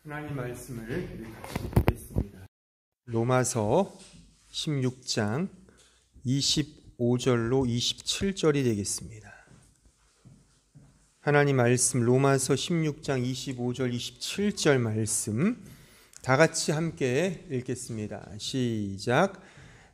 하나님 말씀을 같이 보겠습니다. 로마서 16장 25절로 27절이 되겠습니다. 하나님 말씀 로마서 16장 25절 27절 말씀 다 같이 함께 읽겠습니다. 시작.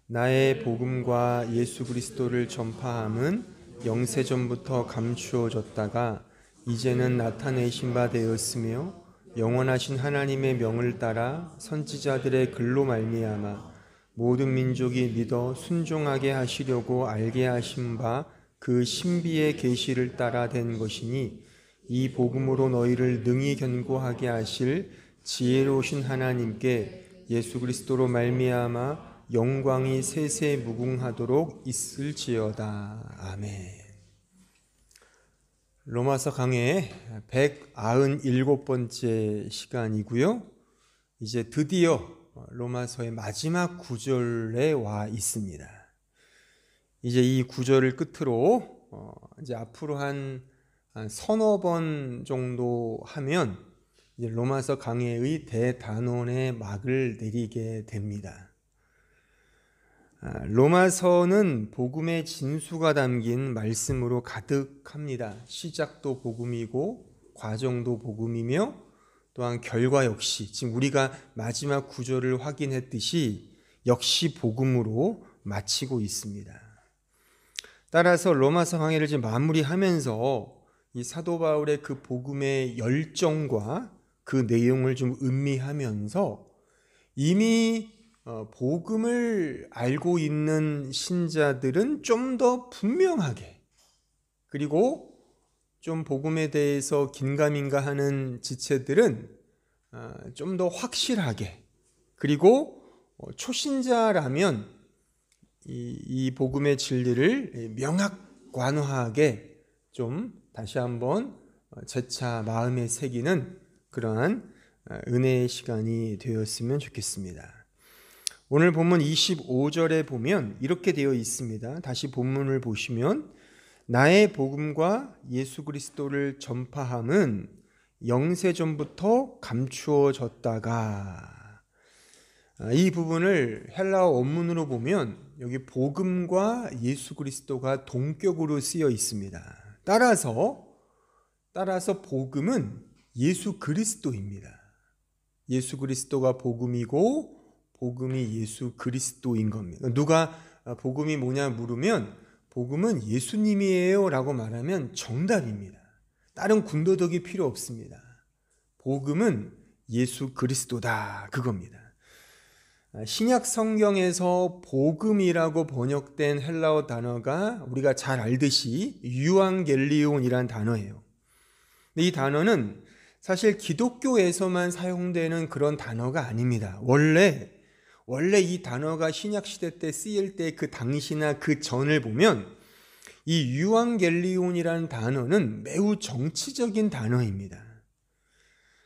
나의 복음과 예수 그리스도를 전파함은 영세전부터 감추어졌다가 이제는 나타내신 바 되었으며 영원하신 하나님의 명을 따라 선지자들의 글로 말미암아 모든 민족이 믿어 순종하게 하시려고 알게 하신 바 그 신비의 계시를 따라 된 것이니 이 복음으로 너희를 능히 견고하게 하실 지혜로우신 하나님께 예수 그리스도로 말미암아 영광이 세세 무궁하도록 있을지어다. 아멘. 로마서 강해 197번째 시간이고요. 이제 드디어 로마서의 마지막 구절에 와 있습니다. 이제 이 구절을 끝으로 이제 앞으로 한 서너 번 정도 하면 이제 로마서 강해의 대단원의 막을 내리게 됩니다. 로마서는 복음의 진수가 담긴 말씀으로 가득합니다. 시작도 복음이고 과정도 복음이며 또한 결과 역시 지금 우리가 마지막 구절을 확인했듯이 역시 복음으로 마치고 있습니다. 따라서 로마서 강해를 지금 마무리하면서 이 사도 바울의 그 복음의 열정과 그 내용을 좀 음미하면서 이미 복음을 알고 있는 신자들은 좀 더 분명하게, 그리고 좀 복음에 대해서 긴가민가 하는 지체들은 좀 더 확실하게, 그리고 초신자라면 이 복음의 진리를 명확관화하게 좀 다시 한번 재차 마음에 새기는 그러한 은혜의 시간이 되었으면 좋겠습니다. 오늘 본문 25절에 보면 이렇게 되어 있습니다. 다시 본문을 보시면 나의 복음과 예수 그리스도를 전파함은 영세전부터 감추어졌다가, 이 부분을 헬라어 원문으로 보면 여기 복음과 예수 그리스도가 동격으로 쓰여 있습니다. 따라서 복음은 예수 그리스도입니다. 예수 그리스도가 복음이고 복음이 예수 그리스도인 겁니다. 누가 복음이 뭐냐 물으면 복음은 예수님이에요 라고 말하면 정답입니다. 다른 군더더기 필요 없습니다. 복음은 예수 그리스도다, 그겁니다. 신약 성경에서 복음이라고 번역된 헬라어 단어가 우리가 잘 알듯이 유앙겔리온이란 단어예요. 이 단어는 사실 기독교에서만 사용되는 그런 단어가 아닙니다. 원래 이 단어가 신약 시대 때 쓰일 때 그 당시나 그 전을 보면 이 유앙겔리온이라는 단어는 매우 정치적인 단어입니다.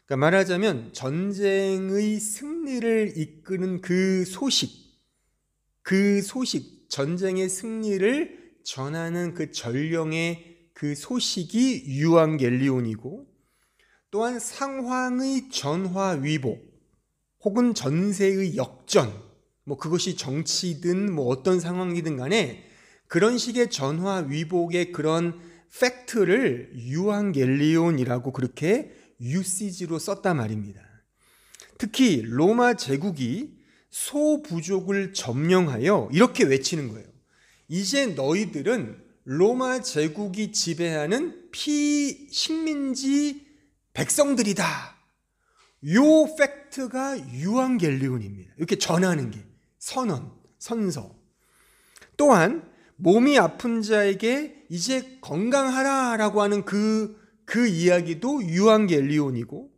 그러니까 말하자면 전쟁의 승리를 이끄는 그 소식, 전쟁의 승리를 전하는 그 전령의 그 소식이 유앙겔리온이고, 또한 상황의 전화위복 혹은 전세의 역전, 그것이 정치든 어떤 상황이든 간에 그런 식의 전화위복의 그런 팩트를 유앙겔리온이라고 그렇게 유시지로 썼단 말입니다. 특히 로마 제국이 소부족을 점령하여 이렇게 외치는 거예요. 이제 너희들은 로마 제국이 지배하는 피식민지 백성들이다. 요 팩트가 유앙겔리온입니다. 이렇게 전하는 게 선서. 또한 몸이 아픈 자에게 이제 건강하라라고 하는 그 이야기도 유앙겔리온이고,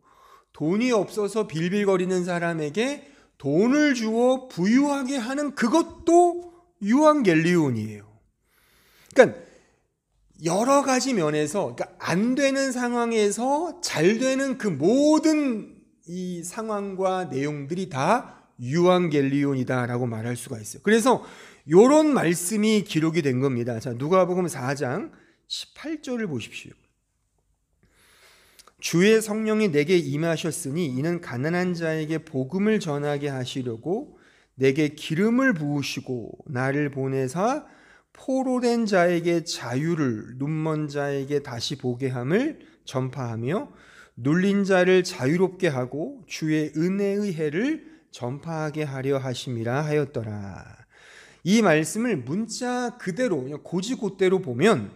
돈이 없어서 빌빌거리는 사람에게 돈을 주어 부유하게 하는 그것도 유앙겔리온이에요. 그러니까 여러 가지 면에서, 그러니까 안 되는 상황에서 잘 되는 그 모든 이 상황과 내용들이 다 유앙겔리온이다라고 말할 수가 있어요. 그래서 이런 말씀이 기록이 된 겁니다. 자, 누가복음 4장 18절을 보십시오. 주의 성령이 내게 임하셨으니 이는 가난한 자에게 복음을 전하게 하시려고 내게 기름을 부으시고 나를 보내사 포로된 자에게 자유를, 눈먼 자에게 다시 보게 함을 전파하며 눌린 자를 자유롭게 하고 주의 은혜의 해를 전파하게 하려 하심이라 하였더라. 이 말씀을 문자 그대로 고지고대로 보면,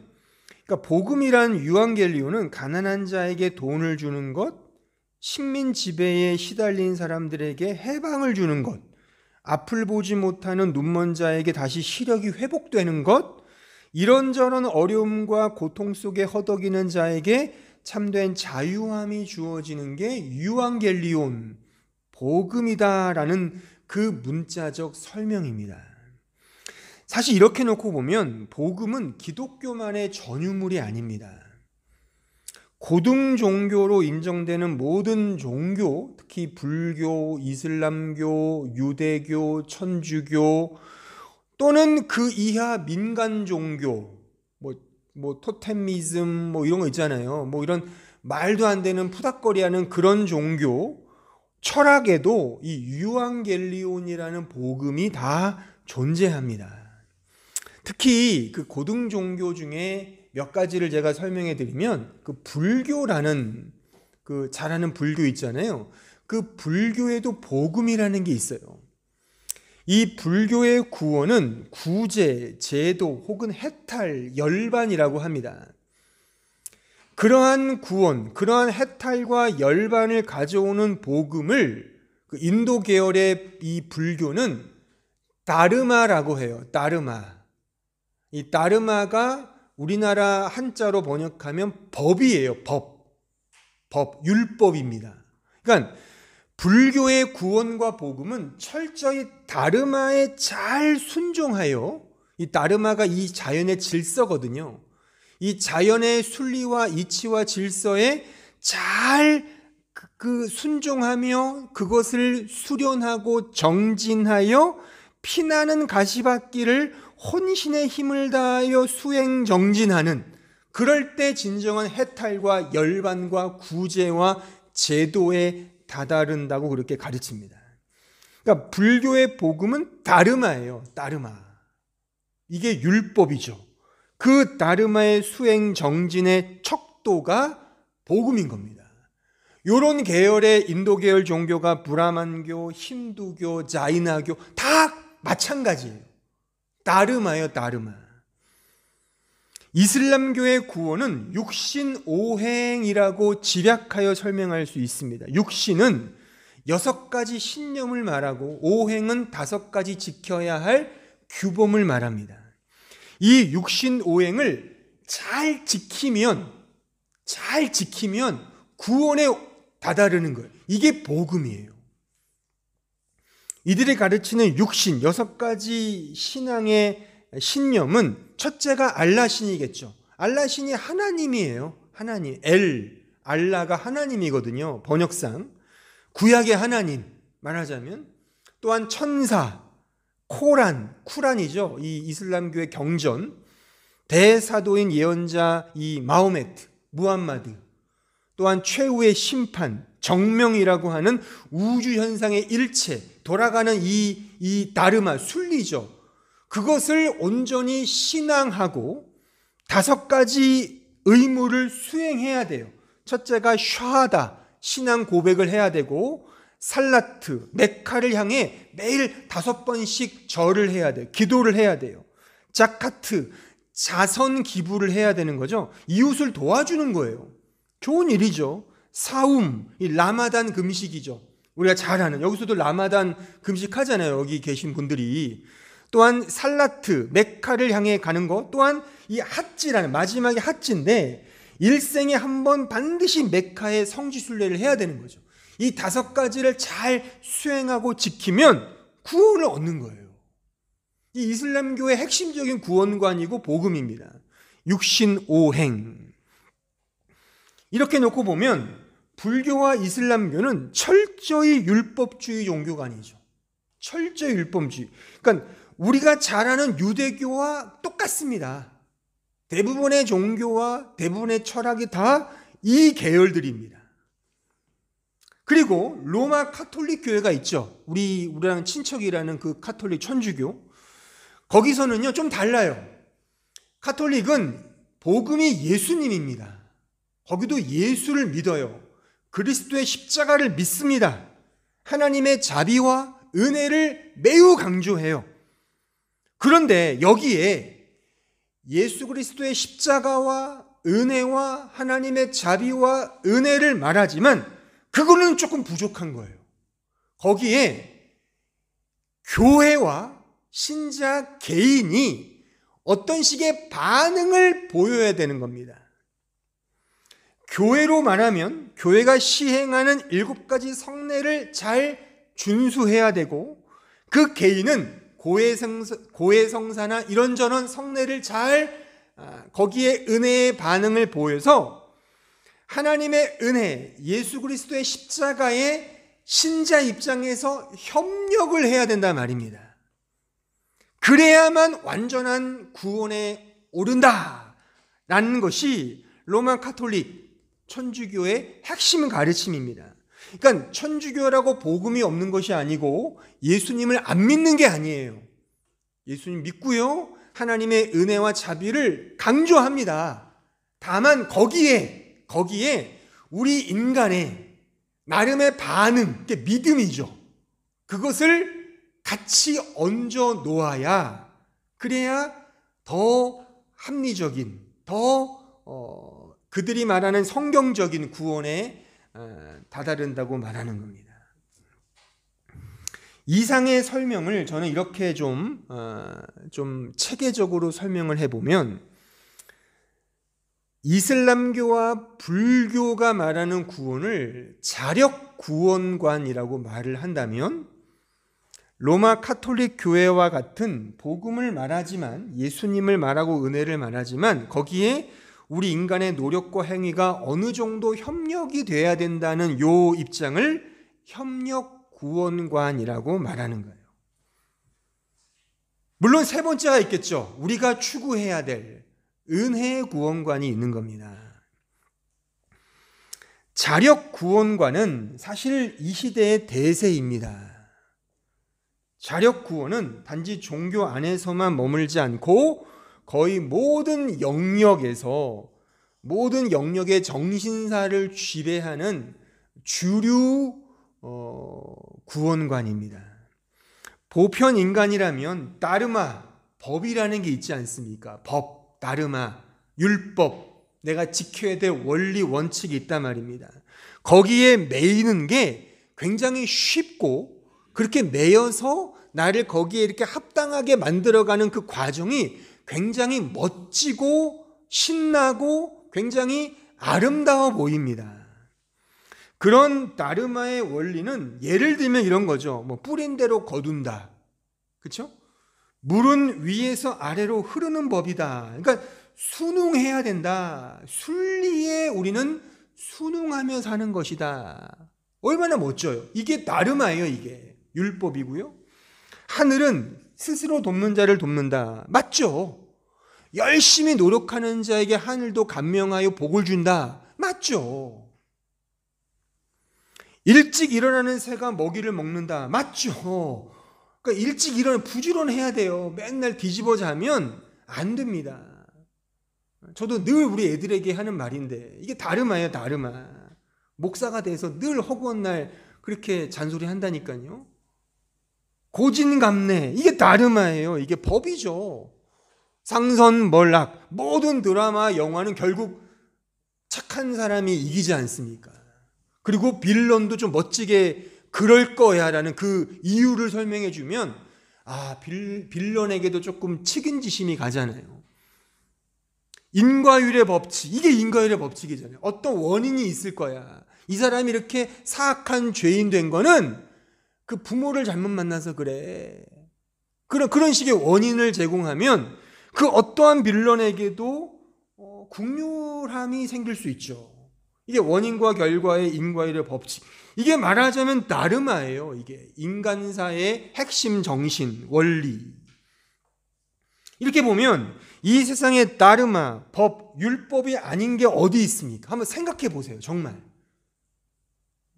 그러니까 복음이란 유앙겔리오는 가난한 자에게 돈을 주는 것, 식민 지배에 시달린 사람들에게 해방을 주는 것, 앞을 보지 못하는 눈먼 자에게 다시 시력이 회복되는 것, 이런저런 어려움과 고통 속에 허덕이는 자에게 참된 자유함이 주어지는 게 유앙겔리온, 복음이다라는 그 문자적 설명입니다. 사실 이렇게 놓고 보면 복음은 기독교만의 전유물이 아닙니다. 고등 종교로 인정되는 모든 종교, 특히 불교, 이슬람교, 유대교, 천주교 또는 그 이하 민간 종교, 토테미즘 이런 거 있잖아요. 이런 말도 안 되는 푸닥거리하는 그런 종교 철학에도 이 유앙겔리온이라는 복음이 다 존재합니다. 특히 그 고등 종교 중에 몇 가지를 제가 설명해 드리면, 그 불교라는 그 잘하는 불교 있잖아요. 그 불교에도 복음이라는 게 있어요. 이 불교의 구원은 구제, 제도 혹은 해탈, 열반이라고 합니다. 그러한 구원, 그러한 해탈과 열반을 가져오는 복음을 그 인도 계열의 이 불교는 다르마라고 해요. 다르마. 이 다르마가 우리나라 한자로 번역하면 법이에요. 법, 율법입니다. 그러니까 불교의 구원과 복음은 철저히 다르마에 잘 순종하여, 이 다르마가 이 자연의 질서거든요. 이 자연의 순리와 이치와 질서에 잘 순종하며 그것을 수련하고 정진하여 피나는 가시밭길을 혼신의 힘을 다하여 수행 정진하는, 그럴 때 진정한 해탈과 열반과 구제와 제도에 다다른다고 그렇게 가르칩니다. 그러니까 불교의 복음은 다르마예요. 다르마. 이게 율법이죠. 그 다르마의 수행 정진의 척도가 복음인 겁니다. 이런 계열의 인도 계열 종교가 브라만교, 힌두교, 자이나교 다 마찬가지예요. 다르마예요. 다르마. 이슬람교의 구원은 육신오행이라고 집약하여 설명할 수 있습니다. 육신은 6가지 신념을 말하고 오행은 5가지 지켜야 할 규범을 말합니다. 이 육신오행을 잘 지키면 구원에 다다르는 거예요. 이게 복음이에요. 이들이 가르치는 육신, 6가지 신앙의 신념은 첫째가 알라신이겠죠. 알라신이 하나님이에요. 하나님. 알라가 하나님이거든요. 번역상. 구약의 하나님 말하자면. 또한 천사, 쿠란이죠. 이 이슬람교의 경전. 대사도인 예언자 이 마호메트, 무함마드. 또한 최후의 심판, 정명이라고 하는 우주현상의 일체, 돌아가는 이 다르마, 순리죠. 그것을 온전히 신앙하고 5가지 의무를 수행해야 돼요. 첫째가 샤하다, 신앙 고백을 해야 되고, 살라트, 메카를 향해 매일 5번씩 절을 해야 돼요. 기도를 해야 돼요. 자카트, 자선 기부를 해야 되는 거죠. 이웃을 도와주는 거예요. 좋은 일이죠. 사움, 이 라마단 금식이죠. 우리가 잘 아는, 여기서도 라마단 금식하잖아요. 여기 계신 분들이. 또한 살라트, 메카를 향해 가는 것, 또한 이 핫지라는, 마지막에 핫지인데 일생에 한 번 반드시 메카의 성지순례를 해야 되는 거죠. 이 5가지를 잘 수행하고 지키면 구원을 얻는 거예요. 이 이슬람교의 핵심적인 구원관이고 복음입니다. 육신오행. 이렇게 놓고 보면 불교와 이슬람교는 철저히 율법주의 종교가 아니죠. 철저히 율법주의. 그러니까 우리가 잘 아는 유대교와 똑같습니다. 대부분의 종교와 대부분의 철학이 다 이 계열들입니다. 그리고 로마 카톨릭 교회가 있죠. 우리랑 친척이라는 그 카톨릭 천주교. 거기서는요 좀 달라요. 카톨릭은 복음이 예수님입니다. 거기도 예수를 믿어요. 그리스도의 십자가를 믿습니다. 하나님의 자비와 은혜를 매우 강조해요. 그런데 여기에 예수 그리스도의 십자가와 은혜와 하나님의 자비와 은혜를 말하지만 그거는 조금 부족한 거예요. 거기에 교회와 신자 개인이 어떤 식의 반응을 보여야 되는 겁니다. 교회로 말하면 교회가 시행하는 7가지 성례를 잘 준수해야 되고, 그 개인은 고해성사나 이런저런 성례를 잘 거기에 은혜의 반응을 보여서 하나님의 은혜, 예수 그리스도의 십자가에 신자 입장에서 협력을 해야 된단 말입니다. 그래야만 완전한 구원에 오른다라는 것이 로마 카톨릭 천주교의 핵심 가르침입니다. 그러니까 천주교라고 복음이 없는 것이 아니고 예수님을 안 믿는 게 아니에요. 예수님 믿고요, 하나님의 은혜와 자비를 강조합니다. 다만 거기에 우리 인간의 나름의 반응, 그게 믿음이죠. 그것을 같이 얹어 놓아야, 그래야 더 합리적인, 더 그들이 말하는 성경적인 구원에 다다른다고 말하는 겁니다. 이상의 설명을 저는 이렇게 좀 체계적으로 설명을 해보면, 이슬람교와 불교가 말하는 구원을 자력 구원관이라고 말을 한다면, 로마 카톨릭 교회와 같은 복음을 말하지만, 예수님을 말하고 은혜를 말하지만 거기에 우리 인간의 노력과 행위가 어느 정도 협력이 돼야 된다는 요 입장을 협력 구원관이라고 말하는 거예요. 물론 세 번째가 있겠죠. 우리가 추구해야 될 은혜의 구원관이 있는 겁니다. 자력 구원관은 사실 이 시대의 대세입니다. 자력 구원은 단지 종교 안에서만 머물지 않고 거의 모든 영역에서, 모든 영역의 정신사를 지배하는 주류 구원관입니다. 보편 인간이라면 다르마, 법이라는 게 있지 않습니까? 법, 다르마, 율법, 내가 지켜야 될 원리, 원칙이 있단 말입니다. 거기에 매이는 게 굉장히 쉽고, 그렇게 매여서 나를 거기에 이렇게 합당하게 만들어가는 그 과정이 굉장히 멋지고 신나고 굉장히 아름다워 보입니다. 그런 다르마의 원리는 예를 들면 이런 거죠. 뭐 뿌린 대로 거둔다. 그렇죠? 물은 위에서 아래로 흐르는 법이다. 그러니까 순응해야 된다. 순리에 우리는 순응하며 사는 것이다. 얼마나 멋져요. 이게 다르마예요. 이게 율법이고요. 하늘은 스스로 돕는 자를 돕는다. 맞죠? 열심히 노력하는 자에게 하늘도 감명하여 복을 준다. 맞죠? 일찍 일어나는 새가 먹이를 먹는다. 맞죠? 그러니까 일찍 일어나 부지런해야 돼요. 맨날 뒤집어 자면 안 됩니다. 저도 늘 우리 애들에게 하는 말인데, 이게 다르마예요. 다르마. 목사가 돼서 늘 허구한 날 그렇게 잔소리 한다니까요. 고진감래, 이게 다르마예요. 이게 법이죠. 상선몰락, 모든 드라마, 영화는 결국 착한 사람이 이기지 않습니까? 그리고 빌런도 좀 멋지게 그럴 거야 라는 그 이유를 설명해 주면, 빌런에게도 조금 측은지심이 가잖아요. 인과율의 법칙, 이게 인과율의 법칙이잖아요. 어떤 원인이 있을 거야. 이 사람이 이렇게 사악한 죄인 된 거는 그 부모를 잘못 만나서 그래. 그런 식의 원인을 제공하면 그 어떠한 빌런에게도 국률함이 생길 수 있죠. 이게 원인과 결과의 인과율의 법칙. 이게 말하자면 다르마예요. 이게 인간사의 핵심 정신, 원리. 이렇게 보면 이 세상에 다르마, 법, 율법이 아닌 게 어디 있습니까? 한번 생각해 보세요. 정말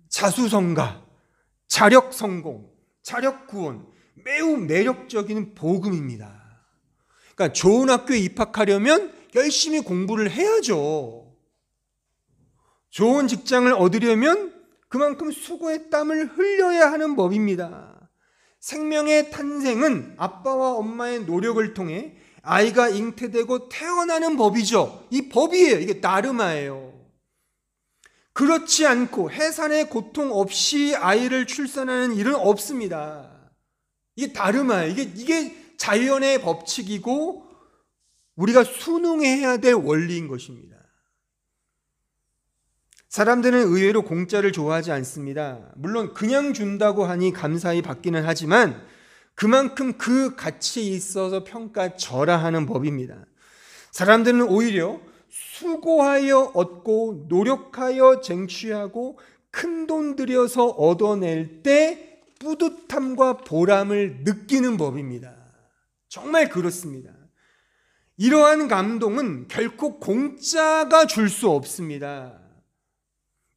자수성가, 자력성공, 자력구원, 매우 매력적인 복음입니다. 그러니까 좋은 학교에 입학하려면 열심히 공부를 해야죠. 좋은 직장을 얻으려면 그만큼 수고의 땀을 흘려야 하는 법입니다. 생명의 탄생은 아빠와 엄마의 노력을 통해 아이가 잉태되고 태어나는 법이죠. 이 법이에요. 이게 다르마예요. 그렇지 않고 해산의 고통 없이 아이를 출산하는 일은 없습니다. 이게 다르마예요. 이게 자연의 법칙이고 우리가 순응해야 될 원리인 것입니다. 사람들은 의외로 공짜를 좋아하지 않습니다. 물론 그냥 준다고 하니 감사히 받기는 하지만 그만큼 그 가치에 있어서 평가절하하는 법입니다. 사람들은 오히려 수고하여 얻고 노력하여 쟁취하고 큰돈 들여서 얻어낼 때 뿌듯함과 보람을 느끼는 법입니다. 정말 그렇습니다. 이러한 감동은 결코 공짜가 줄 수 없습니다.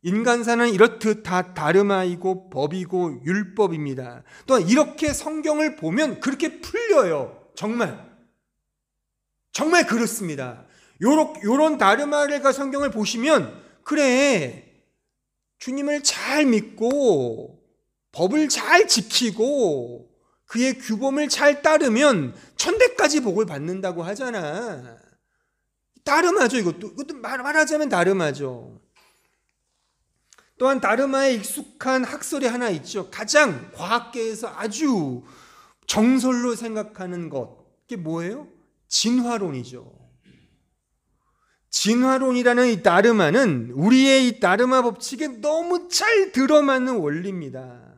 인간사는 이렇듯 다 다르마이고 법이고 율법입니다. 또한 이렇게 성경을 보면 그렇게 풀려요. 정말 그렇습니다. 요런 다르마를 성경을 보시면 그래, 주님을 잘 믿고 법을 잘 지키고 그의 규범을 잘 따르면 천대까지 복을 받는다고 하잖아. 다르마죠. 이것도 말하자면 다르마죠. 또한 다르마에 익숙한 학설이 하나 있죠. 가장 과학계에서 아주 정설로 생각하는 것, 그게 뭐예요? 진화론이죠. 진화론이라는 이 다르마는 우리의 이 다르마 법칙에 너무 잘 들어맞는 원리입니다.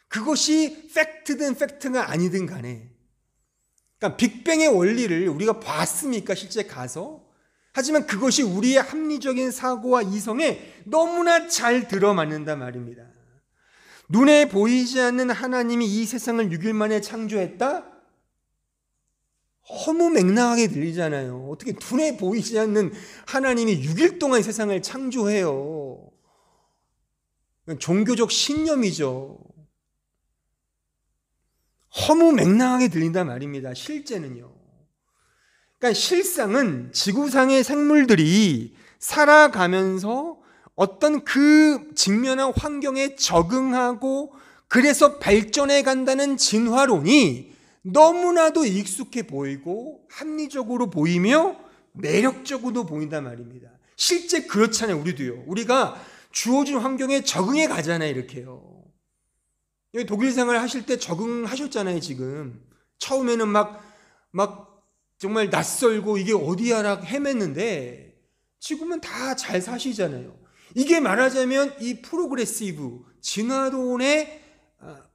그것이 팩트든 팩트가 아니든 간에, 그러니까 빅뱅의 원리를 우리가 봤습니까? 실제 가서? 하지만 그것이 우리의 합리적인 사고와 이성에 너무나 잘 들어맞는단 말입니다. 눈에 보이지 않는 하나님이 이 세상을 6일 만에 창조했다? 허무맹랑하게 들리잖아요. 어떻게 눈에 보이지 않는 하나님이 6일 동안 이 세상을 창조해요? 종교적 신념이죠. 허무맹랑하게 들린단 말입니다. 실제는요. 그러니까 실상은 지구상의 생물들이 살아가면서 어떤 그 직면한 환경에 적응하고 그래서 발전해 간다는 진화론이 너무나도 익숙해 보이고 합리적으로 보이며 매력적으로 보인단 말입니다. 실제 그렇잖아요. 우리도요. 우리가 주어진 환경에 적응해 가잖아요. 이렇게요. 여기 독일 생활 하실 때 적응하셨잖아요. 지금 처음에는 막 정말 낯설고 이게 어디야라 헤맸는데 지금은 다 잘 사시잖아요. 이게 말하자면 이 프로그레시브 진화론의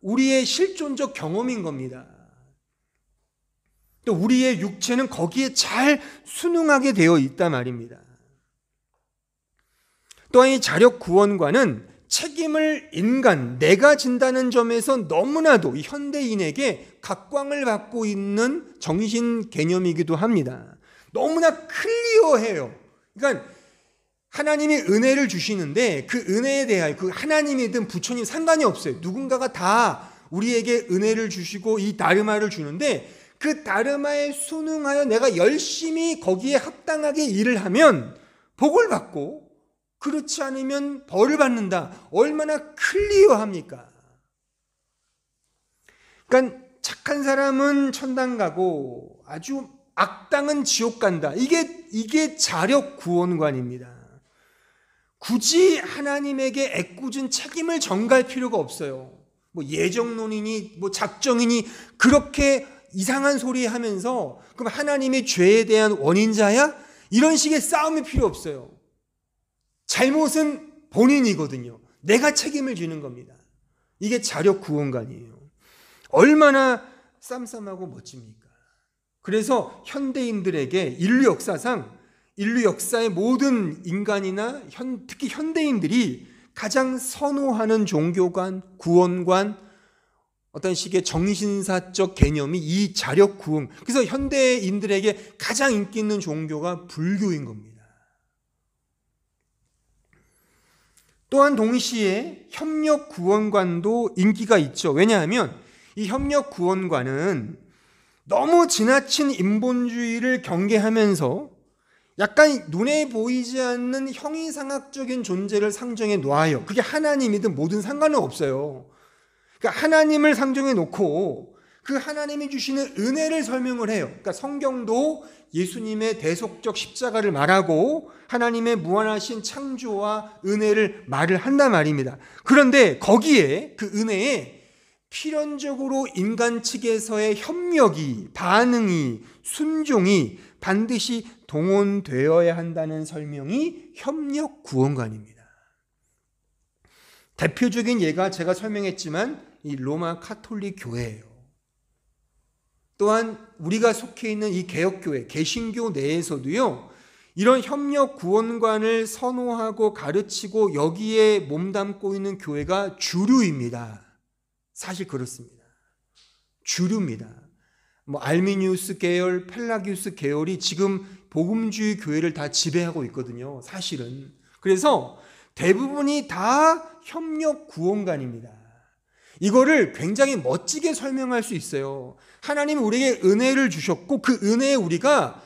우리의 실존적 경험인 겁니다. 또 우리의 육체는 거기에 잘 순응하게 되어 있단 말입니다. 또한 이 자력 구원과는 책임을 내가 진다는 점에서 너무나도 현대인에게 각광을 받고 있는 정신 개념이기도 합니다. 너무나 클리어해요. 그러니까 하나님이 은혜를 주시는데 그 은혜에 대하여 그 하나님이든 부처님 상관이 없어요. 누군가가 다 우리에게 은혜를 주시고 이 다르마를 주는데 그 다르마에 순응하여 내가 열심히 거기에 합당하게 일을 하면 복을 받고 그렇지 않으면 벌을 받는다. 얼마나 클리어합니까? 그러니까 착한 사람은 천당 가고 아주 악당은 지옥 간다. 이게 자력 구원관입니다. 굳이 하나님에게 애꿎은 책임을 전가할 필요가 없어요. 뭐 예정론이니 뭐 작정이니 그렇게 이상한 소리 하면서 그럼 하나님이 죄에 대한 원인자야? 이런 식의 싸움이 필요 없어요. 잘못은 본인이거든요. 내가 책임을 지는 겁니다. 이게 자력 구원관이에요. 얼마나 쌈쌈하고 멋집니까? 그래서 현대인들에게 인류 역사의 모든 인간이나 특히 현대인들이 가장 선호하는 종교관, 구원관, 어떤 식의 정신사적 개념이 이 자력 구원. 그래서 현대인들에게 가장 인기 있는 종교가 불교인 겁니다. 또한 동시에 협력 구원관도 인기가 있죠. 왜냐하면 이 협력 구원관은 너무 지나친 인본주의를 경계하면서 약간 눈에 보이지 않는 형이상학적인 존재를 상정해 놓아요. 그게 하나님이든 뭐든 상관은 없어요. 그러니까 하나님을 상정해 놓고 그 하나님이 주시는 은혜를 설명을 해요. 그러니까 성경도 예수님의 대속적 십자가를 말하고 하나님의 무한하신 창조와 은혜를 말을 한단 말입니다. 그런데 거기에 그 은혜에 필연적으로 인간 측에서의 협력이, 반응이, 순종이 반드시 동원되어야 한다는 설명이 협력 구원관입니다. 대표적인 예가 제가 설명했지만 이 로마 카톨릭 교회예요. 또한 우리가 속해 있는 이 개혁교회, 개신교 내에서도요, 이런 협력 구원관을 선호하고 가르치고 여기에 몸담고 있는 교회가 주류입니다. 사실 그렇습니다. 주류입니다. 알미니우스 계열, 펠라기우스 계열이 지금 복음주의 교회를 다 지배하고 있거든요. 사실은. 그래서 대부분이 다 협력 구원관입니다. 이거를 굉장히 멋지게 설명할 수 있어요. 하나님이 우리에게 은혜를 주셨고 그 은혜에 우리가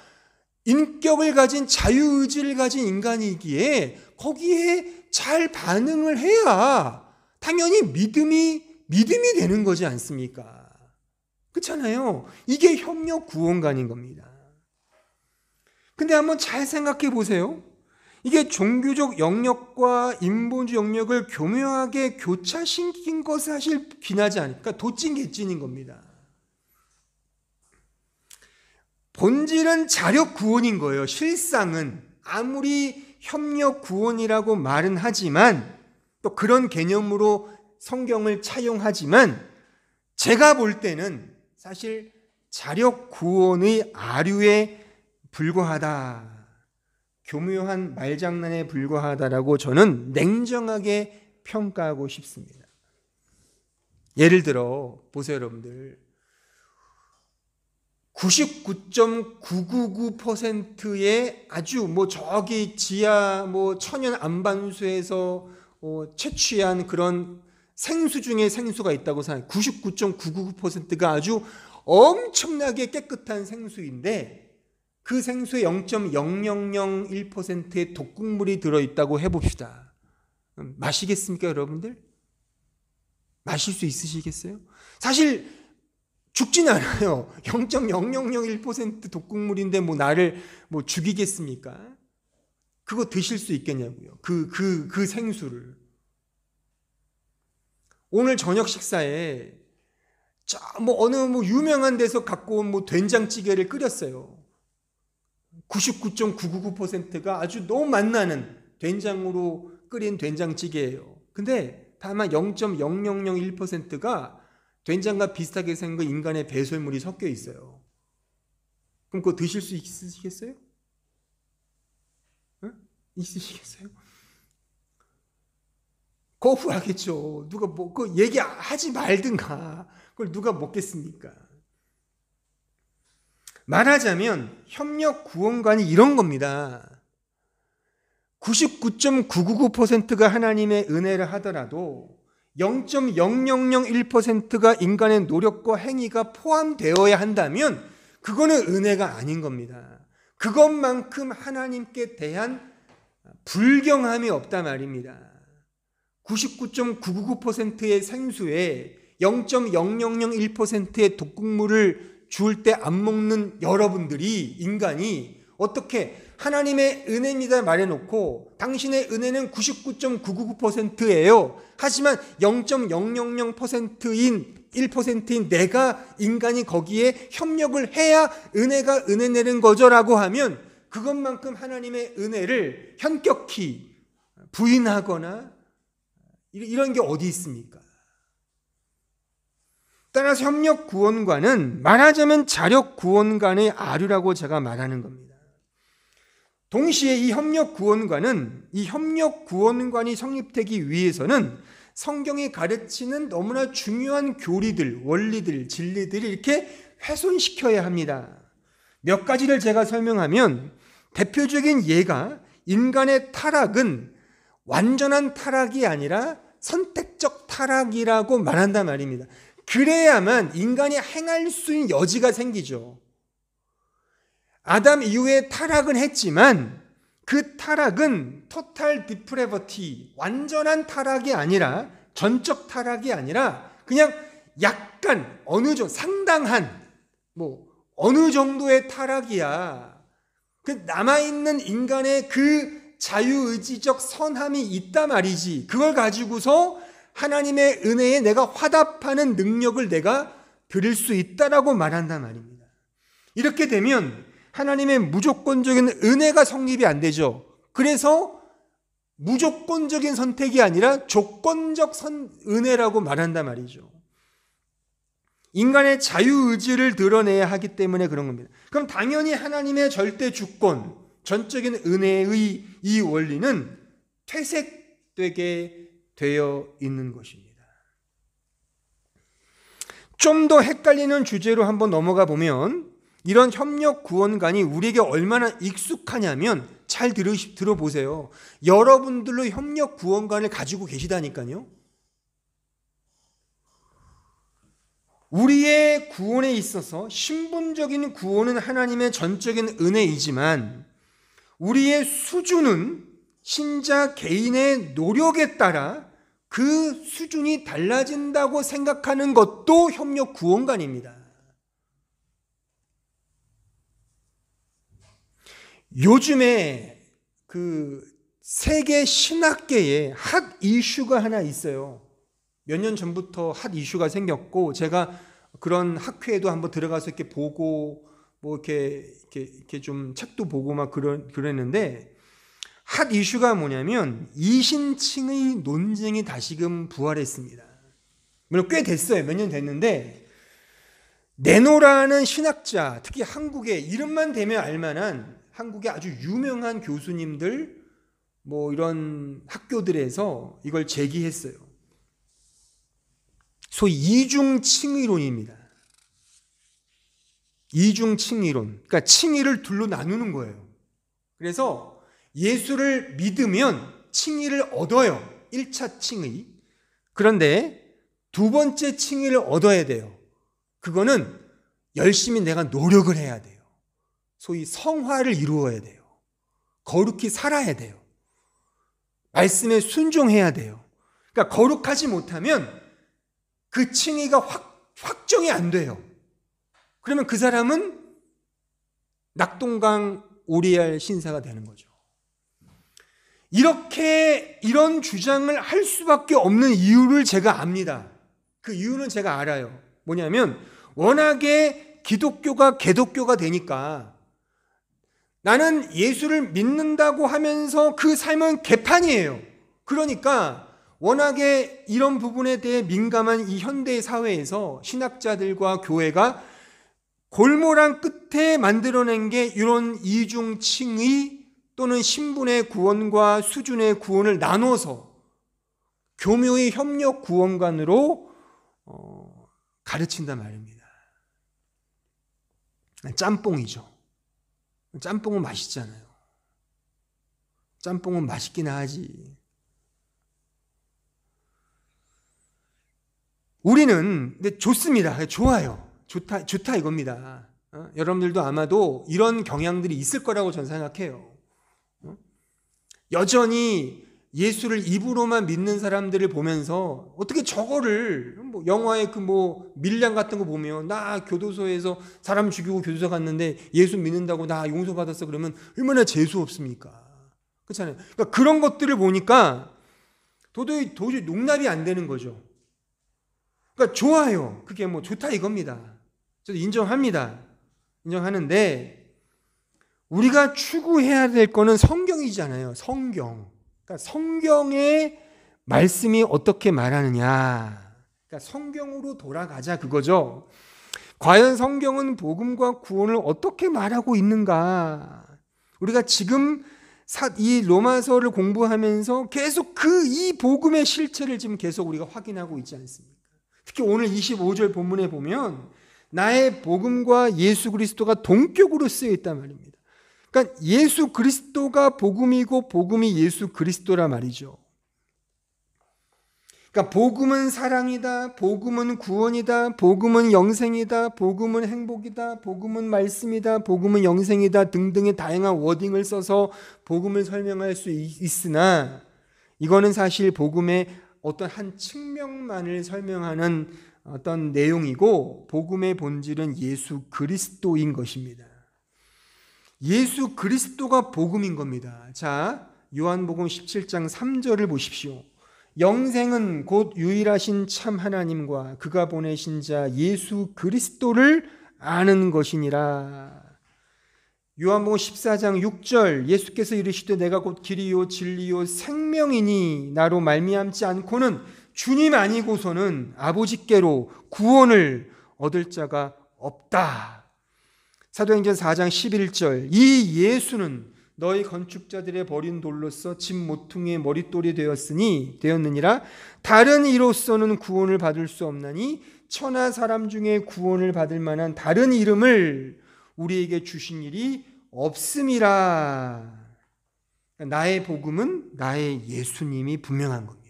인격을 가진 자유의지를 가진 인간이기에 거기에 잘 반응을 해야 당연히 믿음이 되는 거지 않습니까? 그렇잖아요. 이게 협력 구원관인 겁니다. 근데 한번 잘 생각해 보세요. 이게 종교적 영역과 인본주의 영역을 교묘하게 교차시킨 것은 사실 귀하지 않으니까 도찐개찐인 겁니다. 본질은 자력 구원인 거예요. 실상은 아무리 협력 구원이라고 말은 하지만 또 그런 개념으로 성경을 차용하지만 제가 볼 때는 사실 자력 구원의 아류에 불과하다. 교묘한 말장난에 불과하다라고 저는 냉정하게 평가하고 싶습니다. 예를 들어 보세요, 여러분들. 99.999%의 아주 저기 지하 천연 안반수에서 채취한 그런 생수 중에 생수가 있다고 생각해요. 99.999%가 아주 엄청나게 깨끗한 생수인데 그 생수에 0.0001%의 독극물이 들어있다고 해봅시다. 마시겠습니까, 여러분들? 마실 수 있으시겠어요? 사실 죽진 않아요. 0.0001% 독극물인데 나를 죽이겠습니까? 그거 드실 수 있겠냐고요. 그 생수를. 오늘 저녁 식사에 어느 유명한 데서 갖고 온 된장찌개를 끓였어요. 99.999%가 아주 너무 맛나는 된장으로 끓인 된장찌개예요. 근데 다만 0.0001%가 된장과 비슷하게 생긴 인간의 배설물이 섞여 있어요. 그럼 그거 드실 수 있으시겠어요? 응? 있으시겠어요? 거부하겠죠. 누가 그 얘기하지 말든가. 그걸 누가 먹겠습니까? 말하자면 협력 구원관이 이런 겁니다. 99.999%가 하나님의 은혜를 하더라도 0.0001%가 인간의 노력과 행위가 포함되어야 한다면 그거는 은혜가 아닌 겁니다. 그것만큼 하나님께 대한 불경함이 없단 말입니다. 99.999%의 생수에 0.0001%의 독극물을 줄 때 안 먹는 여러분들이, 인간이 어떻게 하나님의 은혜입니다 말해놓고 당신의 은혜는 99.999%예요. 하지만 0.000%인 내가, 인간이 거기에 협력을 해야 은혜가 은혜 내는 거죠라고 하면 그것만큼 하나님의 은혜를 현격히 부인하거나 이런 게 어디 있습니까? 따라서 협력 구원관은 말하자면 자력 구원관의 아류라고 제가 말하는 겁니다. 동시에 이 협력 구원관이 성립되기 위해서는 성경이 가르치는 너무나 중요한 교리들, 원리들, 진리들을 이렇게 훼손시켜야 합니다. 몇 가지를 제가 설명하면 대표적인 예가 인간의 타락은 완전한 타락이 아니라 선택적 타락이라고 말한단 말입니다. 그래야만 인간이 행할 수 있는 여지가 생기죠. 아담 이후에 타락은 했지만 그 타락은 토탈 디프레버티, 완전한 타락이 아니라 전적 타락이 아니라 그냥 약간 어느 정도 상당한 어느 정도의 타락이야. 그 남아있는 인간의 그 자유의지적 선함이 있단 말이지. 그걸 가지고서 하나님의 은혜에 내가 화답하는 능력을 내가 드릴 수 있다라고 말한단 말입니다. 이렇게 되면 하나님의 무조건적인 은혜가 성립이 안 되죠. 그래서 무조건적인 선택이 아니라 조건적 은혜라고 말한단 말이죠. 인간의 자유의지를 드러내야 하기 때문에 그런 겁니다. 그럼 당연히 하나님의 절대 주권, 전적인 은혜의 이 원리는 퇴색되게 되어 있는 것입니다. 좀 더 헷갈리는 주제로 한번 넘어가 보면 이런 협력 구원관이 우리에게 얼마나 익숙하냐면 잘 들어보세요. 여러분들로 협력 구원관을 가지고 계시다니까요. 우리의 구원에 있어서 신분적인 구원은 하나님의 전적인 은혜이지만 우리의 수준은 신자 개인의 노력에 따라 그 수준이 달라진다고 생각하는 것도 협력 구원관입니다. 요즘에 그 세계 신학계에 핫 이슈가 하나 있어요. 몇 년 전부터 핫 이슈가 생겼고 제가 그런 학회에도 한번 들어가서 이렇게 보고 이렇게 좀 책도 보고 막 그랬는데 핫 이슈가 뭐냐면 이신칭의 논쟁이 다시금 부활했습니다. 물론 꽤 됐어요. 몇 년 됐는데 네노라는 신학자, 특히 한국에 이름만 대면 알만한 한국의 아주 유명한 교수님들 이런 학교들에서 이걸 제기했어요. 소위 이중칭의론입니다. 이중칭의론. 그러니까 칭의를 둘로 나누는 거예요. 그래서 예수를 믿으면 칭의를 얻어요. 1차 칭의. 그런데 두 번째 칭의를 얻어야 돼요. 그거는 열심히 내가 노력을 해야 돼요. 소위 성화를 이루어야 돼요. 거룩히 살아야 돼요. 말씀에 순종해야 돼요. 그러니까 거룩하지 못하면 그 칭의가 확정이 안 돼요. 그러면 그 사람은 낙동강 오리알 신사가 되는 거죠. 이런 주장을 할 수밖에 없는 이유를 제가 압니다. 그 이유는 제가 알아요. 뭐냐면 워낙에 기독교가 개독교가 되니까 나는 예수를 믿는다고 하면서 그 삶은 개판이에요. 그러니까 워낙에 이런 부분에 대해 민감한 이 현대 사회에서 신학자들과 교회가 골몰한 끝에 만들어낸 게 이런 이중칭의 또는 신분의 구원과 수준의 구원을 나눠서 교묘의 협력 구원관으로 가르친단 말입니다. 짬뽕이죠. 짬뽕은 맛있잖아요. 짬뽕은 맛있긴 하지. 우리는 근데 좋습니다. 좋아요. 좋다 이겁니다. 여러분들도 아마도 이런 경향들이 있을 거라고 저는 생각해요. 여전히 예수를 입으로만 믿는 사람들을 보면서 어떻게 저거를 영화의 밀량 같은 거 보면 나 교도소에서 사람 죽이고 교도소 갔는데 예수 믿는다고 나 용서받았어 그러면 얼마나 재수 없습니까? 그렇잖아요. 그러니까 그런 것들을 보니까 도저히 용납이 안 되는 거죠. 그러니까 좋아요. 그게 좋다 이겁니다. 저도 인정합니다. 인정하는데 우리가 추구해야 될 거는 성경이잖아요. 성경. 그러니까 성경의 말씀이 어떻게 말하느냐. 그러니까 성경으로 돌아가자 그거죠. 과연 성경은 복음과 구원을 어떻게 말하고 있는가? 우리가 지금 이 로마서를 공부하면서 계속 이 복음의 실체를 지금 계속 우리가 확인하고 있지 않습니까? 특히 오늘 25절 본문에 보면 나의 복음과 예수 그리스도가 동격으로 쓰여 있단 말입니다. 그러니까 예수 그리스도가 복음이고 복음이 예수 그리스도라 말이죠. 그러니까 복음은 사랑이다, 복음은 구원이다, 복음은 영생이다, 복음은 행복이다, 복음은 말씀이다, 복음은 영생이다 등등의 다양한 워딩을 써서 복음을 설명할 수 있으나 이거는 사실 복음의 어떤 한 측면만을 설명하는 어떤 내용이고 복음의 본질은 예수 그리스도인 것입니다. 예수 그리스도가 복음인 겁니다. 자, 요한복음 17장 3절을 보십시오. 영생은 곧 유일하신 참 하나님과 그가 보내신 자 예수 그리스도를 아는 것이니라. 요한복음 14장 6절 예수께서 이르시되 내가 곧 길이요 진리요 생명이니 나로 말미암지 않고는 주님 아니고서는 아버지께로 구원을 얻을 자가 없다. 사도행전 4장 11절 이 예수는 너희 건축자들의 버린 돌로서 집 모퉁이의 머릿돌이 되었느니라. 다른 이로서는 구원을 받을 수 없나니 천하 사람 중에 구원을 받을 만한 다른 이름을 우리에게 주신 일이 없음이라. 나의 복음은 나의 예수님이 분명한 겁니다.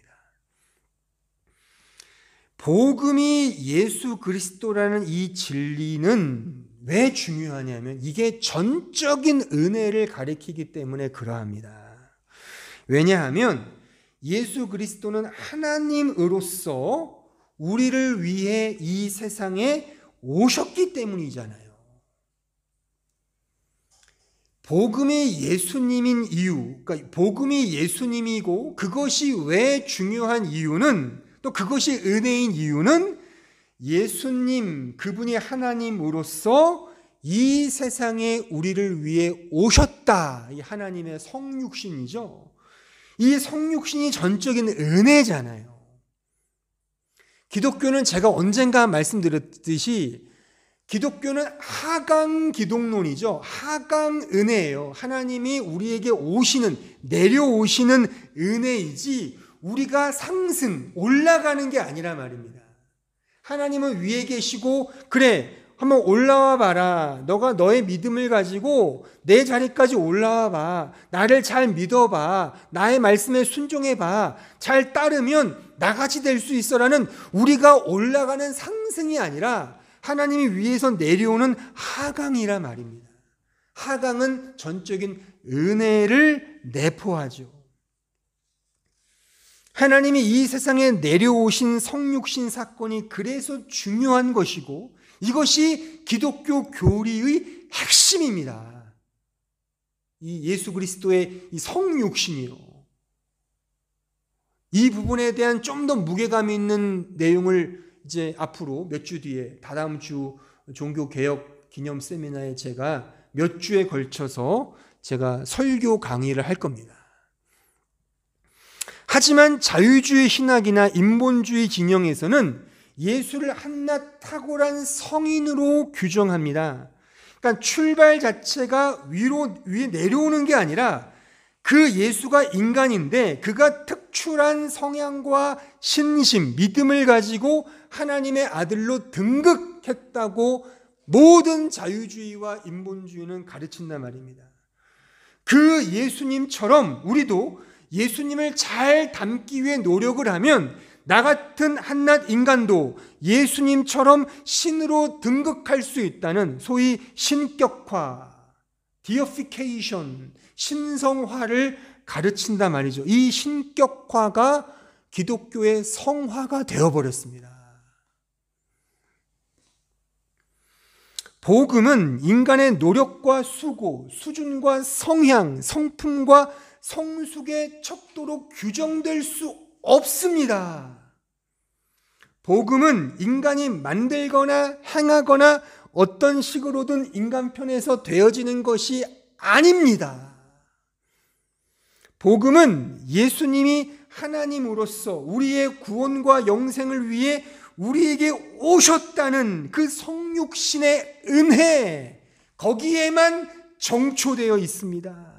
복음이 예수 그리스도라는 이 진리는 왜 중요하냐면 이게 전적인 은혜를 가리키기 때문에 그러합니다. 왜냐하면 예수 그리스도는 하나님으로서 우리를 위해 이 세상에 오셨기 때문이잖아요. 복음이 예수님인 이유, 그러니까 복음이 예수님이고 그것이 왜 중요한 이유는 또 그것이 은혜인 이유는 예수님, 그분이 하나님으로서 이 세상에 우리를 위해 오셨다. 이 하나님의 성육신이죠. 이 성육신이 전적인 은혜잖아요. 기독교는 제가 언젠가 말씀드렸듯이 기독교는 하강 기독론이죠. 하강 은혜예요. 하나님이 우리에게 내려오시는 은혜이지 우리가 상승, 올라가는 게 아니라 말입니다. 하나님은 위에 계시고 그래 한번 올라와 봐라. 너가 너의 믿음을 가지고 내 자리까지 올라와 봐. 나를 잘 믿어봐. 나의 말씀에 순종해봐. 잘 따르면 나같이 될 수 있어라는 우리가 올라가는 상승이 아니라 하나님이 위에서 내려오는 하강이라 말입니다. 하강은 전적인 은혜를 내포하죠. 하나님이 이 세상에 내려오신 성육신 사건이 그래서 중요한 것이고 이것이 기독교 교리의 핵심입니다. 이 예수 그리스도의 이 성육신이요. 이 부분에 대한 좀 더 무게감 있는 내용을 이제 앞으로 몇 주 뒤에 다다음 주 종교개혁 기념 세미나에 제가 몇 주에 걸쳐서 제가 설교 강의를 할 겁니다. 하지만 자유주의 신학이나 인본주의 진영에서는 예수를 한낱 탁월한 성인으로 규정합니다. 그러니까 출발 자체가 위에 내려오는 게 아니라 그 예수가 인간인데 그가 특출한 성향과 신심, 믿음을 가지고 하나님의 아들로 등극했다고 모든 자유주의와 인본주의는 가르친단 말입니다. 그 예수님처럼 우리도 예수님을 잘 담기 위해 노력을 하면 나 같은 한낱 인간도 예수님처럼 신으로 등극할 수 있다는 소위 신격화, 디어피케이션, 신성화를 가르친단 말이죠. 이 신격화가 기독교의 성화가 되어버렸습니다. 복음은 인간의 노력과 수고, 수준과 성향, 성품과 성숙의 척도로 규정될 수 없습니다. 복음은 인간이 만들거나 행하거나 어떤 식으로든 인간 편에서 되어지는 것이 아닙니다. 복음은 예수님이 하나님으로서 우리의 구원과 영생을 위해 우리에게 오셨다는 그 성육신의 은혜, 거기에만 정초되어 있습니다.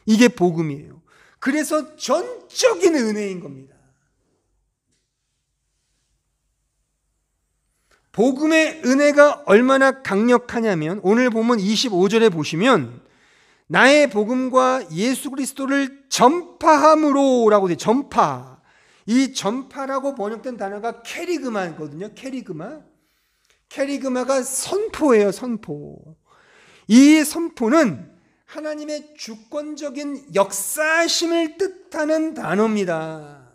이게 복음이에요. 그래서 전적인 은혜인 겁니다. 복음의 은혜가 얼마나 강력하냐면 오늘 본문 25절에 보시면 나의 복음과 예수 그리스도를 전파함으로라고 돼. 전파. 이 전파라고 번역된 단어가 캐리그마거든요. 캐리그마. 캐리그마가 선포예요. 선포. 이 선포는 하나님의 주권적인 역사심을 뜻하는 단어입니다.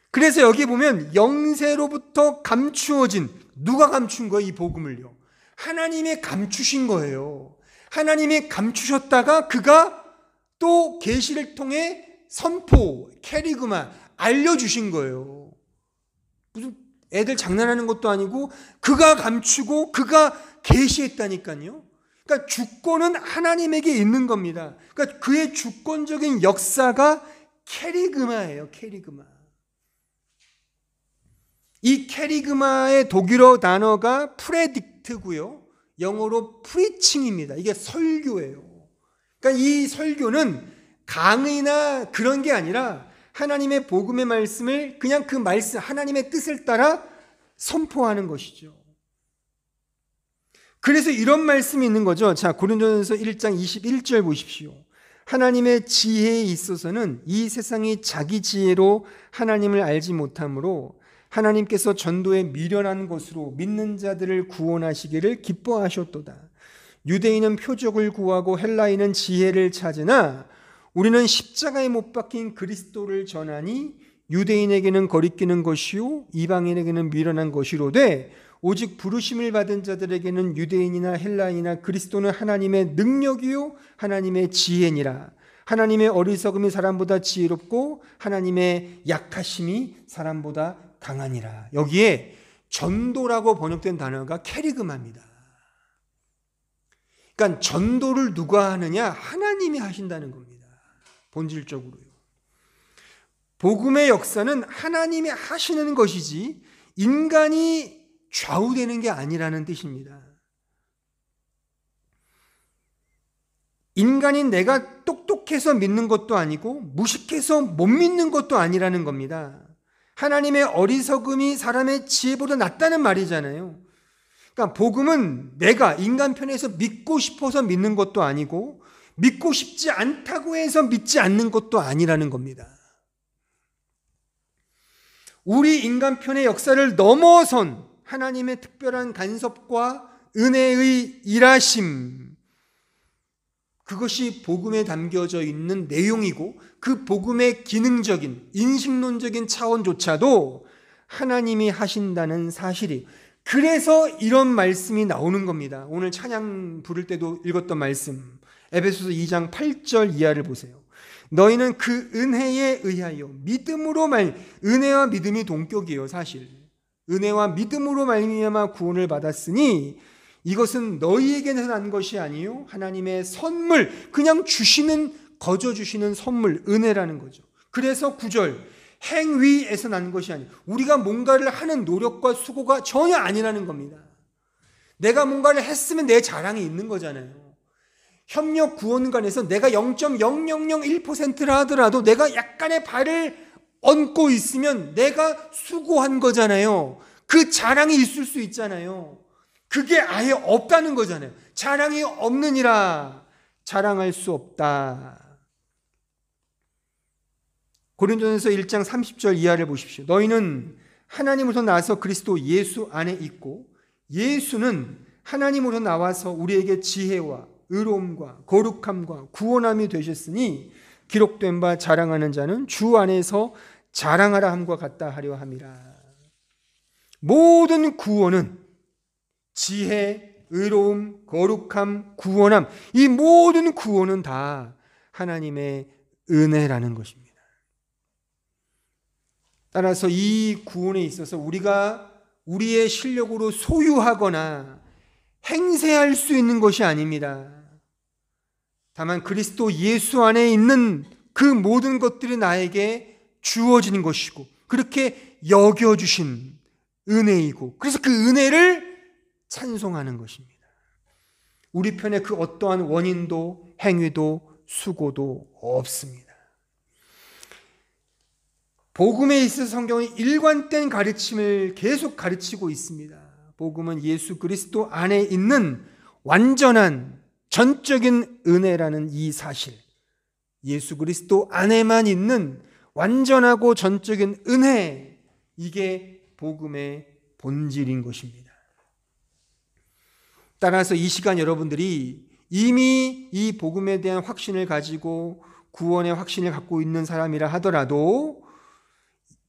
그래서 여기 보면 영세로부터 감추어진, 누가 감춘 거예요? 이 복음을요. 하나님이 감추신 거예요. 하나님이 감추셨다가 그가 또 계시를 통해 선포, 캐리그마 알려주신 거예요. 무슨 애들 장난하는 것도 아니고 그가 감추고 그가 계시했다니까요. 그러니까 주권은 하나님에게 있는 겁니다. 그러니까 그의 주권적인 역사가 캐리그마예요. 캐리그마. 이 캐리그마의 독일어 단어가 프레딕트고요. 영어로 프리칭입니다. 이게 설교예요. 그러니까 이 설교는 강의나 그런 게 아니라 하나님의 복음의 말씀을 그냥 그 말씀, 하나님의 뜻을 따라 선포하는 것이죠. 그래서 이런 말씀이 있는 거죠. 자, 고린도전서 1장 21절 보십시오. 하나님의 지혜에 있어서는 이 세상이 자기 지혜로 하나님을 알지 못하므로 하나님께서 전도에 미련한 것으로 믿는 자들을 구원하시기를 기뻐하셨도다. 유대인은 표적을 구하고 헬라인은 지혜를 찾으나 우리는 십자가에 못 박힌 그리스도를 전하니 유대인에게는 거리끼는 것이요 이방인에게는 미련한 것이로되 오직 부르심을 받은 자들에게는 유대인이나 헬라인이나 그리스도는 하나님의 능력이요 하나님의 지혜니라. 하나님의 어리석음이 사람보다 지혜롭고 하나님의 약하심이 사람보다 강하니라. 여기에 전도라고 번역된 단어가 캐리그마입니다. 그러니까 전도를 누가 하느냐? 하나님이 하신다는 겁니다. 본질적으로요. 복음의 역사는 하나님이 하시는 것이지 인간이 좌우되는 게 아니라는 뜻입니다. 인간인 내가 똑똑해서 믿는 것도 아니고 무식해서 못 믿는 것도 아니라는 겁니다. 하나님의 어리석음이 사람의 지혜보다 낫다는 말이잖아요. 그러니까 복음은 내가 인간 편에서 믿고 싶어서 믿는 것도 아니고 믿고 싶지 않다고 해서 믿지 않는 것도 아니라는 겁니다. 우리 인간 편의 역사를 넘어선 하나님의 특별한 간섭과 은혜의 일하심, 그것이 복음에 담겨져 있는 내용이고 그 복음의 기능적인 인식론적인 차원조차도 하나님이 하신다는 사실이, 그래서 이런 말씀이 나오는 겁니다. 오늘 찬양 부를 때도 읽었던 말씀 에베소서 2장 8절 이하를 보세요. 너희는 그 은혜에 의하여 믿음으로 은혜와 믿음이 동격이에요. 사실 은혜와 믿음으로 말미암아 구원을 받았으니 이것은 너희에게서 난 것이 아니요 하나님의 선물, 그냥 주시는, 거저 주시는 선물, 은혜라는 거죠. 그래서 9절 행위에서 난 것이 아니에요. 우리가 뭔가를 하는 노력과 수고가 전혀 아니라는 겁니다. 내가 뭔가를 했으면 내 자랑이 있는 거잖아요. 협력 구원관에서 내가 0.0001%라 하더라도 내가 약간의 발을 얹고 있으면 내가 수고한 거잖아요. 그 자랑이 있을 수 있잖아요. 그게 아예 없다는 거잖아요. 자랑이 없느니라 자랑할 수 없다. 고린도전서 1장 30절 이하를 보십시오. 너희는 하나님으로서 나와서 그리스도 예수 안에 있고 예수는 하나님으로서 나와서 우리에게 지혜와 의로움과 거룩함과 구원함이 되셨으니 기록된 바 자랑하는 자는 주 안에서 자랑하라 함과 같다 하려 함이라. 모든 구원은 지혜, 의로움, 거룩함, 구원함, 이 모든 구원은 다 하나님의 은혜라는 것입니다. 따라서 이 구원에 있어서 우리가 우리의 실력으로 소유하거나 행세할 수 있는 것이 아닙니다. 다만 그리스도 예수 안에 있는 그 모든 것들이 나에게 주어지는 것이고 그렇게 여겨주신 은혜이고, 그래서 그 은혜를 찬송하는 것입니다. 우리 편에 그 어떠한 원인도 행위도 수고도 없습니다. 복음에 있어서 성경은 일관된 가르침을 계속 가르치고 있습니다. 복음은 예수 그리스도 안에 있는 완전한 전적인 은혜라는 이 사실, 예수 그리스도 안에만 있는 완전하고 전적인 은혜, 이게 복음의 본질인 것입니다. 따라서 이 시간 여러분들이 이미 이 복음에 대한 확신을 가지고 구원의 확신을 갖고 있는 사람이라 하더라도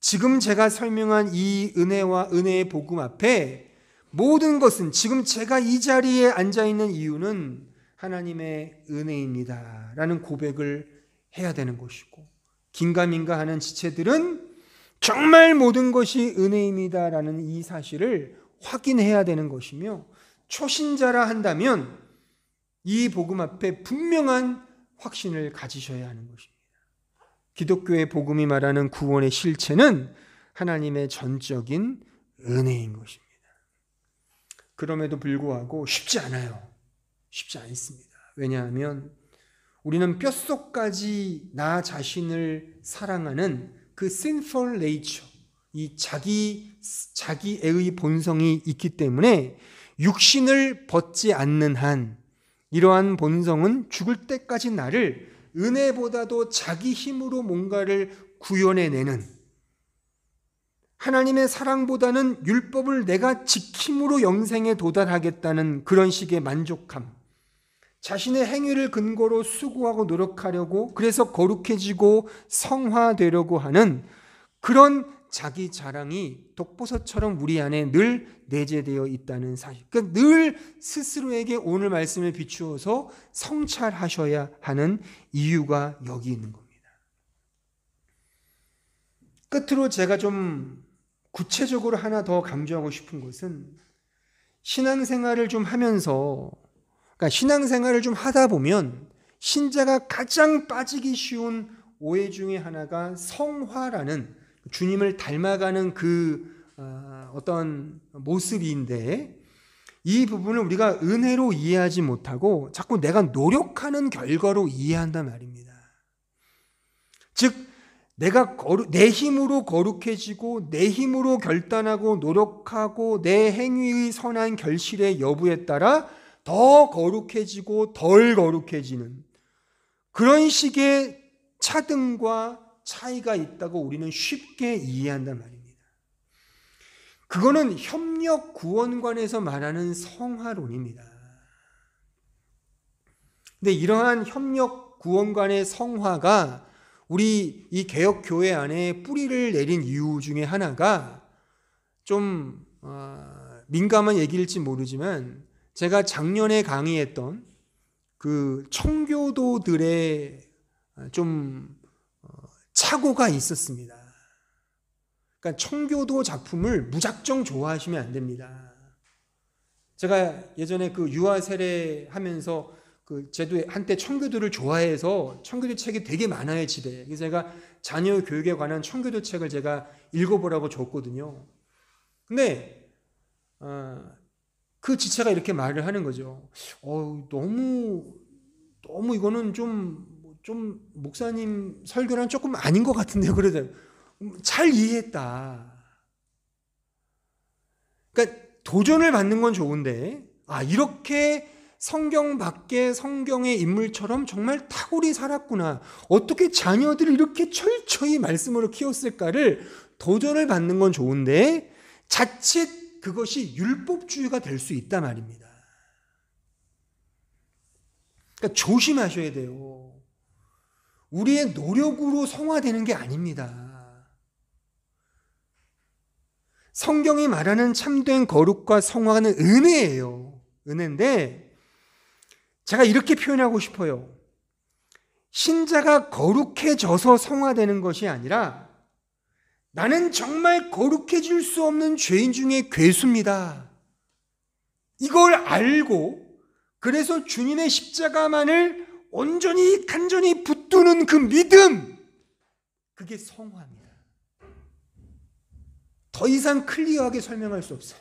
지금 제가 설명한 이 은혜와 은혜의 복음 앞에 모든 것은, 지금 제가 이 자리에 앉아 있는 이유는 하나님의 은혜입니다 라는 고백을 해야 되는 것이고, 긴가민가 하는 지체들은 정말 모든 것이 은혜입니다 라는 이 사실을 확인해야 되는 것이며, 초신자라 한다면 이 복음 앞에 분명한 확신을 가지셔야 하는 것입니다. 기독교의 복음이 말하는 구원의 실체는 하나님의 전적인 은혜인 것입니다. 그럼에도 불구하고 쉽지 않아요. 쉽지 않습니다. 왜냐하면 우리는 뼛속까지 나 자신을 사랑하는 그 sinful nature, 이 자기애의 본성이 있기 때문에 육신을 벗지 않는 한 이러한 본성은 죽을 때까지 나를 은혜보다도 자기 힘으로 뭔가를 구현해내는, 하나님의 사랑보다는 율법을 내가 지킴으로 영생에 도달하겠다는 그런 식의 만족함, 자신의 행위를 근거로 수고하고 노력하려고, 그래서 거룩해지고 성화되려고 하는 그런 자기 자랑이 독버섯처럼 우리 안에 늘 내재되어 있다는 사실, 그러니까 늘 스스로에게 오늘 말씀을 비추어서 성찰하셔야 하는 이유가 여기 있는 겁니다. 끝으로 제가 좀 구체적으로 하나 더 강조하고 싶은 것은, 신앙생활을 좀 하면서, 그러니까 신앙생활을 좀 하다 보면 신자가 가장 빠지기 쉬운 오해 중에 하나가 성화라는, 주님을 닮아가는 그 어떤 모습인데, 이 부분을 우리가 은혜로 이해하지 못하고 자꾸 내가 노력하는 결과로 이해한단 말입니다. 즉 내가 내 힘으로 거룩해지고 내 힘으로 결단하고 노력하고 내 행위의 선한 결실의 여부에 따라 더 거룩해지고 덜 거룩해지는 그런 식의 차등과 차이가 있다고 우리는 쉽게 이해한단 말입니다. 그거는 협력 구원관에서 말하는 성화론입니다. 근데 이러한 협력 구원관의 성화가 우리 이 개혁교회 안에 뿌리를 내린 이유 중에 하나가, 좀 민감한 얘기일지 모르지만 제가 작년에 강의했던 그 청교도들의 좀 착오가 있었습니다. 그러니까 청교도 작품을 무작정 좋아하시면 안 됩니다. 제가 예전에 그 유아 세례 하면서 그 제도 한때 청교도를 좋아해서 청교도 책이 되게 많아요, 집에. 그래서 제가 자녀 교육에 관한 청교도 책을 제가 읽어보라고 줬거든요. 근데 그 지체가 이렇게 말을 하는 거죠. 너무 이거는 좀 목사님 설교랑 조금 아닌 것 같은데요. 그러더라고요. 잘 이해했다. 그러니까 도전을 받는 건 좋은데, 이렇게 성경 밖에 성경의 인물처럼 정말 탁월히 살았구나, 어떻게 자녀들을 이렇게 철저히 말씀으로 키웠을까를 도전을 받는 건 좋은데 자칫 그것이 율법주의가 될 수 있단 말입니다. 그러니까 조심하셔야 돼요. 우리의 노력으로 성화되는 게 아닙니다. 성경이 말하는 참된 거룩과 성화는 은혜예요. 은혜인데 제가 이렇게 표현하고 싶어요. 신자가 거룩해져서 성화되는 것이 아니라 나는 정말 거룩해질 수 없는 죄인 중에 괴수입니다. 이걸 알고 그래서 주님의 십자가만을 온전히 간절히 붙드는 그 믿음, 그게 성화입니다. 더 이상 클리어하게 설명할 수 없어요.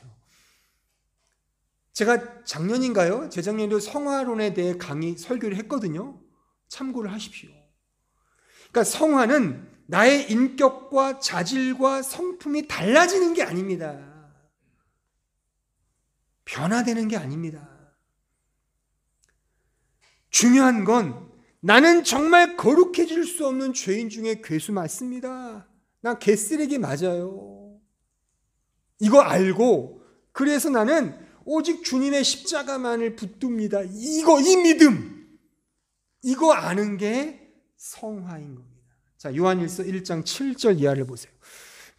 제가 작년인가요? 재작년에도 성화론에 대해 설교를 했거든요. 참고를 하십시오. 그러니까 성화는 나의 인격과 자질과 성품이 달라지는 게 아닙니다. 변화되는 게 아닙니다. 중요한 건 나는 정말 거룩해질 수 없는 죄인 중에 괴수 맞습니다. 나 개쓰레기 맞아요. 이거 알고 그래서 나는 오직 주님의 십자가만을 붙듭니다. 이 믿음, 이거 아는 게 성화인 겁니다. 자, 요한일서 1장 7절 이하를 보세요.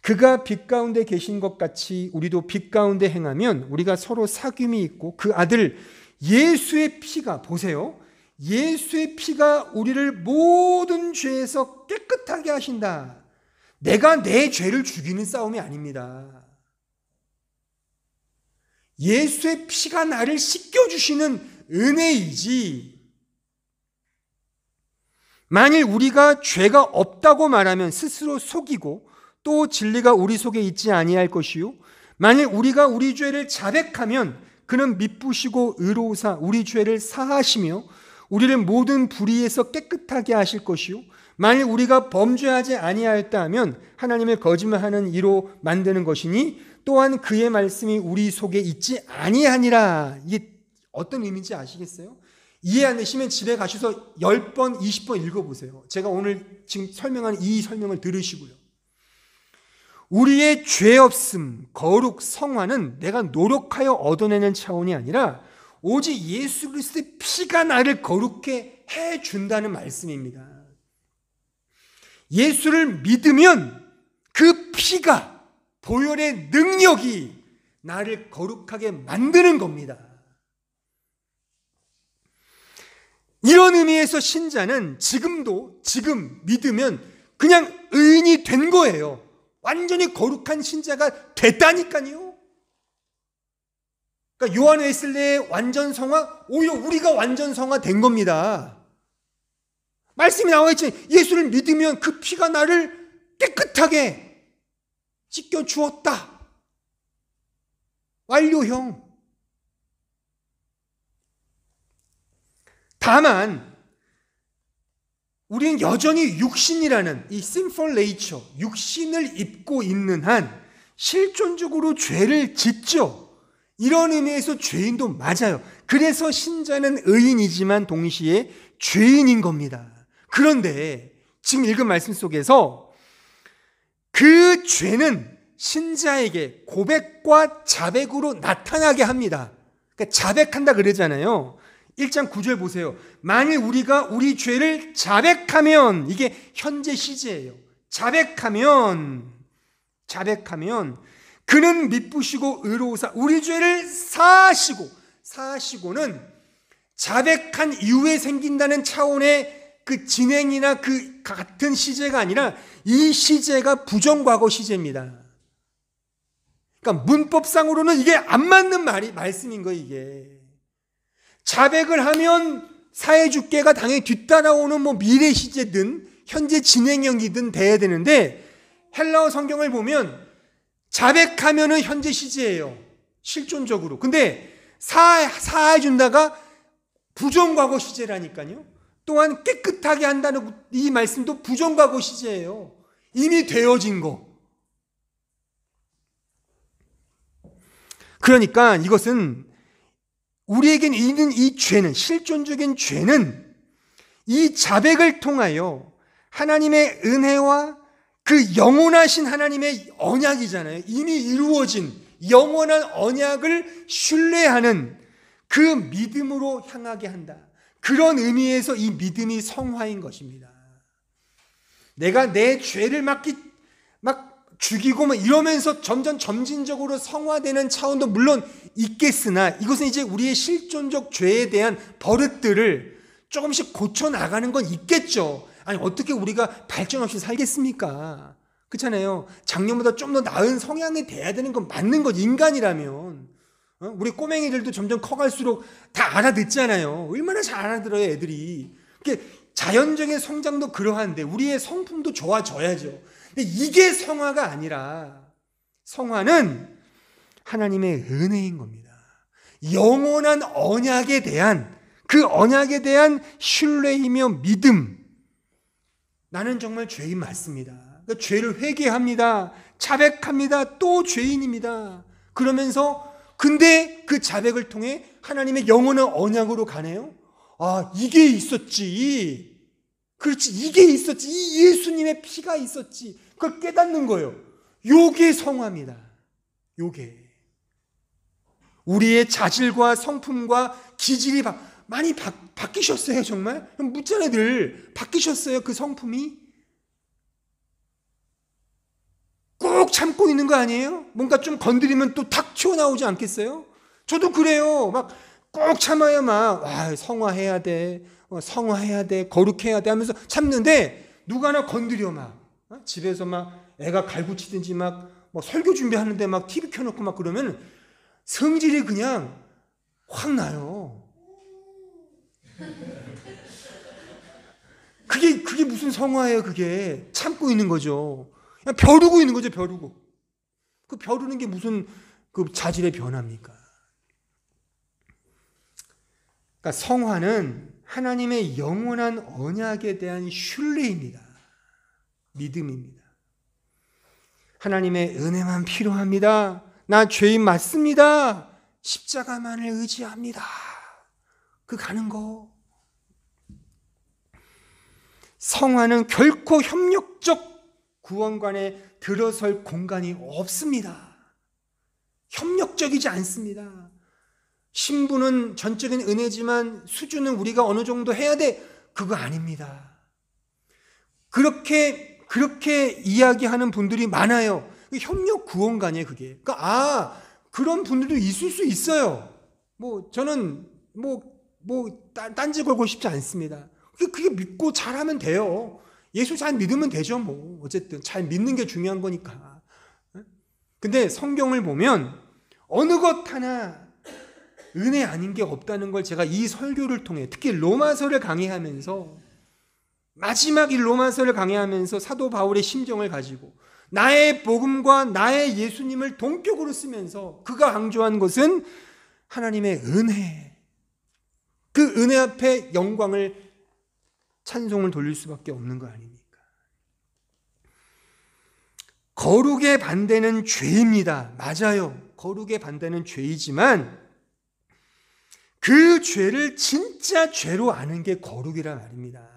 그가 빛 가운데 계신 것 같이 우리도 빛 가운데 행하면 우리가 서로 사귐이 있고 그 아들 예수의 피가, 보세요, 예수의 피가 우리를 모든 죄에서 깨끗하게 하신다. 내가 내 죄를 죽이는 싸움이 아닙니다. 예수의 피가 나를 씻겨주시는 은혜이지, 만일 우리가 죄가 없다고 말하면 스스로 속이고 또 진리가 우리 속에 있지 아니할 것이요, 만일 우리가 우리 죄를 자백하면 그는 미쁘시고 의로우사 우리 죄를 사하시며 우리를 모든 불의에서 깨끗하게 하실 것이요, 만일 우리가 범죄하지 아니하였다 하면 하나님을 거짓말하는 이로 만드는 것이니 또한 그의 말씀이 우리 속에 있지 아니하니라. 이게 어떤 의미인지 아시겠어요? 이해 안 되시면 집에 가셔서 10번, 20번 읽어보세요. 제가 오늘 지금 설명하는 이 설명을 들으시고요. 우리의 죄 없음, 거룩, 성화는 내가 노력하여 얻어내는 차원이 아니라 오직 예수 그리스도의 피가 나를 거룩해 해준다는 말씀입니다. 예수를 믿으면 그 피가, 보혈의 능력이 나를 거룩하게 만드는 겁니다. 이런 의미에서 신자는 지금 믿으면 그냥 의인이 된 거예요. 완전히 거룩한 신자가 됐다니까요. 그러니까 요한 웨슬레의 완전 성화, 오히려 우리가 완전 성화 된 겁니다. 말씀이 나와 있지, 예수를 믿으면 그 피가 나를 깨끗하게 씻겨 주었다. 완료형. 다만 우리는 여전히 육신이라는 이 sinful nature, 육신을 입고 있는 한 실존적으로 죄를 짓죠. 이런 의미에서 죄인도 맞아요. 그래서 신자는 의인이지만 동시에 죄인인 겁니다. 그런데 지금 읽은 말씀 속에서 그 죄는 신자에게 고백과 자백으로 나타나게 합니다. 그러니까 자백한다 그러잖아요. 1장 9절 보세요. 만일 우리가 우리 죄를 자백하면, 이게 현재 시제예요. 자백하면 그는 미쁘시고 의로우사 우리 죄를 사하시고는 자백한 이후에 생긴다는 차원의 그 진행이나 그 같은 시제가 아니라 이 시제가 부정과거 시제입니다. 그러니까 문법상으로는 이게 안 맞는 말씀인 거예요. 이게 자백을 하면 사해주께가 당연히 뒤따라오는 미래 시제든 현재 진행형이든 돼야 되는데, 헬라어 성경을 보면 자백하면은 현재 시제예요, 실존적으로. 근데 사해준다가 부정과거 시제라니까요. 또한 깨끗하게 한다는 이 말씀도 부정과거 시제예요. 이미 되어진 거. 그러니까 이것은 우리에겐 있는 이 죄는, 실존적인 죄는 이 자백을 통하여 하나님의 은혜와 그 영원하신 하나님의 언약이잖아요. 이미 이루어진 영원한 언약을 신뢰하는 그 믿음으로 향하게 한다. 그런 의미에서 이 믿음이 성화인 것입니다. 내가 내 죄를 막 죽이고 이러면서 점진적으로 성화되는 차원도 물론 있겠으나, 이것은 이제 우리의 실존적 죄에 대한 버릇들을 조금씩 고쳐나가는 건 있겠죠. 아니, 어떻게 우리가 발전 없이 살겠습니까? 그렇잖아요. 작년보다 좀 더 나은 성향이 돼야 되는 건 맞는 거지, 인간이라면. 우리 꼬맹이들도 점점 커갈수록 다 알아듣잖아요. 얼마나 잘 알아들어요, 애들이. 자연적인 성장도 그러한데 우리의 성품도 좋아져야죠. 근데 이게 성화가 아니라, 성화는 하나님의 은혜인 겁니다. 영원한 언약에 대한 그 언약에 대한 신뢰이며 믿음. 나는 정말 죄인 맞습니다. 그러니까 죄를 회개합니다. 자백합니다. 또 죄인입니다. 그러면서 근데 그 자백을 통해 하나님의 영원한 언약으로 가네요. 아, 이게 있었지. 그렇지, 이게 있었지. 이 예수님의 피가 있었지. 그걸 깨닫는 거예요. 요게 성화입니다. 요게. 우리의 자질과 성품과 기질이 많이 바뀌셨어요, 정말? 묻잖아요, 늘. 바뀌셨어요, 그 성품이? 꼭 참고 있는 거 아니에요? 뭔가 좀 건드리면 또 탁 튀어나오지 않겠어요? 저도 그래요. 막 꼭 참아야 와, 성화해야 돼. 성화해야 돼. 거룩해야 돼 하면서 참는데 누가 하나 건드려 집에서 애가 갈구치든지 설교 준비하는데 TV 켜놓고 그러면 성질이 그냥 확 나요. 그게 무슨 성화예요, 그게. 참고 있는 거죠. 그냥 벼르고 있는 거죠, 벼르고. 그 벼르는 게 무슨 그 자질의 변화입니까? 그러니까 성화는 하나님의 영원한 언약에 대한 신뢰입니다. 믿음입니다. 하나님의 은혜만 필요합니다. 나 죄인 맞습니다. 십자가만을 의지합니다. 그 가는 거. 성화는 결코 협력적 구원관에 들어설 공간이 없습니다. 협력적이지 않습니다. 신부는 전적인 은혜지만 수주는 우리가 어느 정도 해야 돼. 그거 아닙니다. 그렇게 이야기하는 분들이 많아요. 협력 구원관이에요, 그게. 그러니까 그런 분들도 있을 수 있어요. 저는 딴지 걸고 싶지 않습니다. 그게 믿고 잘하면 돼요. 예수 잘 믿으면 되죠, 어쨌든 잘 믿는 게 중요한 거니까. 근데 성경을 보면 어느 것 하나 은혜 아닌 게 없다는 걸 제가 이 설교를 통해, 특히 로마서를 강의하면서, 마지막 이 로마서를 강의하면서 사도 바울의 심정을 가지고 나의 복음과 나의 예수님을 동격으로 쓰면서 그가 강조한 것은 하나님의 은혜, 그 은혜 앞에 영광을, 찬송을 돌릴 수밖에 없는 거 아닙니까? 거룩의 반대는 죄입니다. 맞아요. 거룩의 반대는 죄이지만 그 죄를 진짜 죄로 아는 게 거룩이란 말입니다.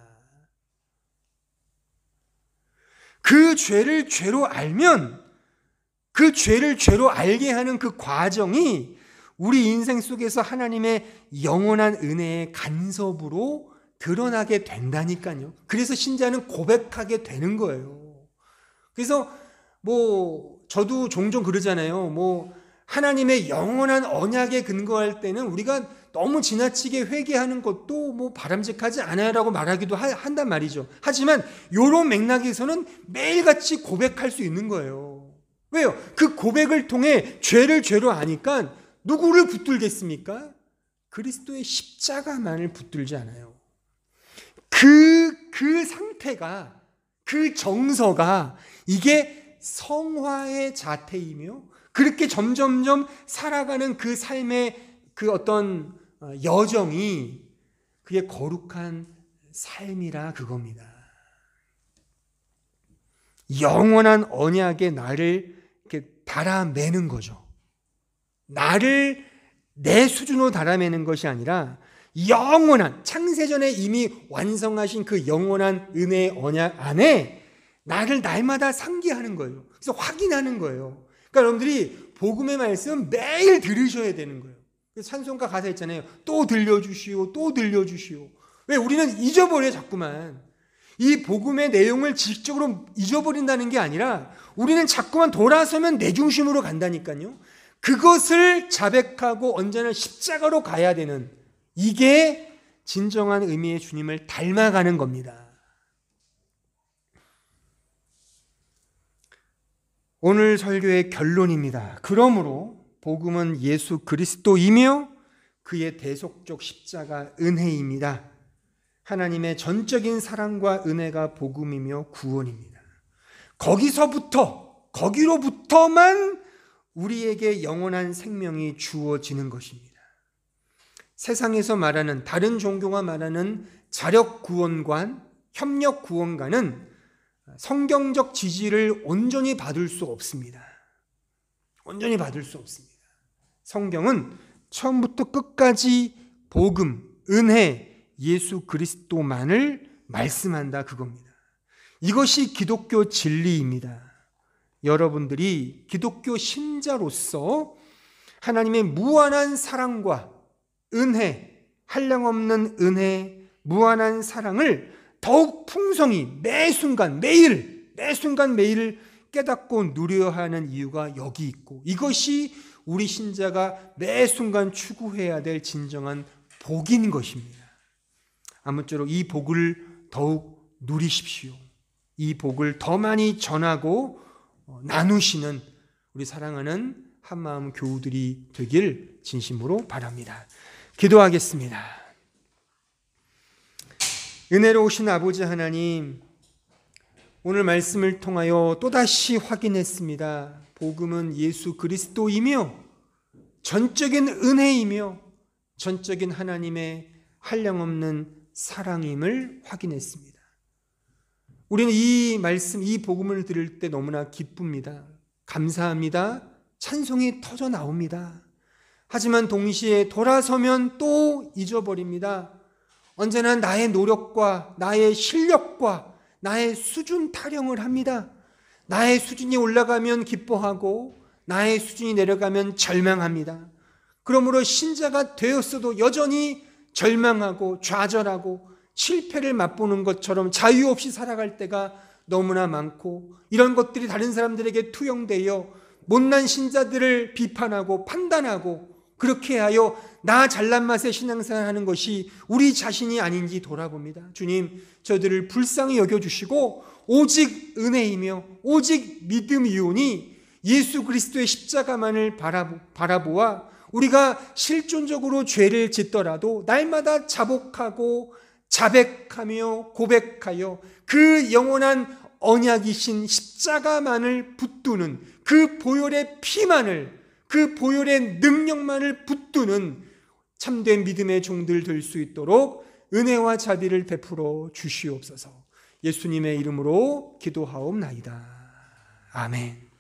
그 죄를 죄로 알면 그 죄를 죄로 알게 하는 그 과정이 우리 인생 속에서 하나님의 영원한 은혜의 간섭으로 드러나게 된다니까요. 그래서 신자는 고백하게 되는 거예요. 그래서 저도 종종 그러잖아요. 하나님의 영원한 언약에 근거할 때는 우리가 너무 지나치게 회개하는 것도 바람직하지 않아요라고 말하기도 한단 말이죠. 하지만 이런 맥락에서는 매일같이 고백할 수 있는 거예요. 왜요? 그 고백을 통해 죄를 죄로 아니까 누구를 붙들겠습니까? 그리스도의 십자가만을 붙들지 않아요. 그 상태가, 그 정서가 이게 성화의 자태이며 그렇게 점점점 살아가는 그 삶의 그 어떤 여정이 그게 거룩한 삶이라 그겁니다. 영원한 언약에 나를 이렇게 달아매는 거죠. 나를 내 수준으로 달아매는 것이 아니라 영원한, 창세전에 이미 완성하신 그 영원한 은혜의 언약 안에 나를 날마다 상기하는 거예요. 그래서 확인하는 거예요. 그러니까 여러분들이 복음의 말씀 매일 들으셔야 되는 거예요. 찬송가 가사 있잖아요. 또 들려주시오, 또 들려주시오. 왜? 우리는 잊어버려요, 자꾸만. 이 복음의 내용을 지식적으로 잊어버린다는 게 아니라 우리는 자꾸만 돌아서면 내 중심으로 간다니까요. 그것을 자백하고 언제나 십자가로 가야 되는, 이게 진정한 의미의 주님을 닮아가는 겁니다. 오늘 설교의 결론입니다. 그러므로 복음은 예수 그리스도이며 그의 대속적 십자가 은혜입니다. 하나님의 전적인 사랑과 은혜가 복음이며 구원입니다. 거기로부터만 우리에게 영원한 생명이 주어지는 것입니다. 세상에서 말하는 다른 종교가 말하는 자력 구원관, 협력 구원관은 성경적 지지를 온전히 받을 수 없습니다. 온전히 받을 수 없습니다. 성경은 처음부터 끝까지 복음, 은혜, 예수 그리스도만을 말씀한다 그겁니다. 이것이 기독교 진리입니다. 여러분들이 기독교 신자로서 하나님의 무한한 사랑과 은혜, 한량없는 은혜, 무한한 사랑을 더욱 풍성히 매 순간 매일 깨닫고 누려야 하는 이유가 여기 있고, 이것이 우리 신자가 매 순간 추구해야 될 진정한 복인 것입니다. 아무쪼록 이 복을 더욱 누리십시오. 이 복을 더 많이 전하고 나누시는 우리 사랑하는 한마음 교우들이 되길 진심으로 바랍니다. 기도하겠습니다. 은혜로우신 아버지 하나님, 오늘 말씀을 통하여 또다시 확인했습니다. 복음은 예수 그리스도이며 전적인 은혜이며 전적인 하나님의 한량없는 사랑임을 확인했습니다. 우리는 이 말씀, 이 복음을 들을 때 너무나 기쁩니다. 감사합니다. 찬송이 터져 나옵니다. 하지만 동시에 돌아서면 또 잊어버립니다. 언제나 나의 노력과 나의 실력과 나의 수준 타령을 합니다. 나의 수준이 올라가면 기뻐하고 나의 수준이 내려가면 절망합니다. 그러므로 신자가 되었어도 여전히 절망하고 좌절하고 실패를 맛보는 것처럼 자유 없이 살아갈 때가 너무나 많고, 이런 것들이 다른 사람들에게 투영되어 못난 신자들을 비판하고 판단하고, 그렇게 하여 나 잘난 맛에 신앙생활하는 것이 우리 자신이 아닌지 돌아봅니다. 주님, 저들을 불쌍히 여겨주시고 오직 은혜이며 오직 믿음이오니 예수 그리스도의 십자가만을 바라보아 우리가 실존적으로 죄를 짓더라도 날마다 자복하고 자백하며 고백하여 그 영원한 언약이신 십자가만을 붙드는, 그 보혈의 피만을, 그 보혈의 능력만을 붙드는 참된 믿음의 종들 될 수 있도록 은혜와 자비를 베풀어 주시옵소서. 예수님의 이름으로 기도하옵나이다. 아멘.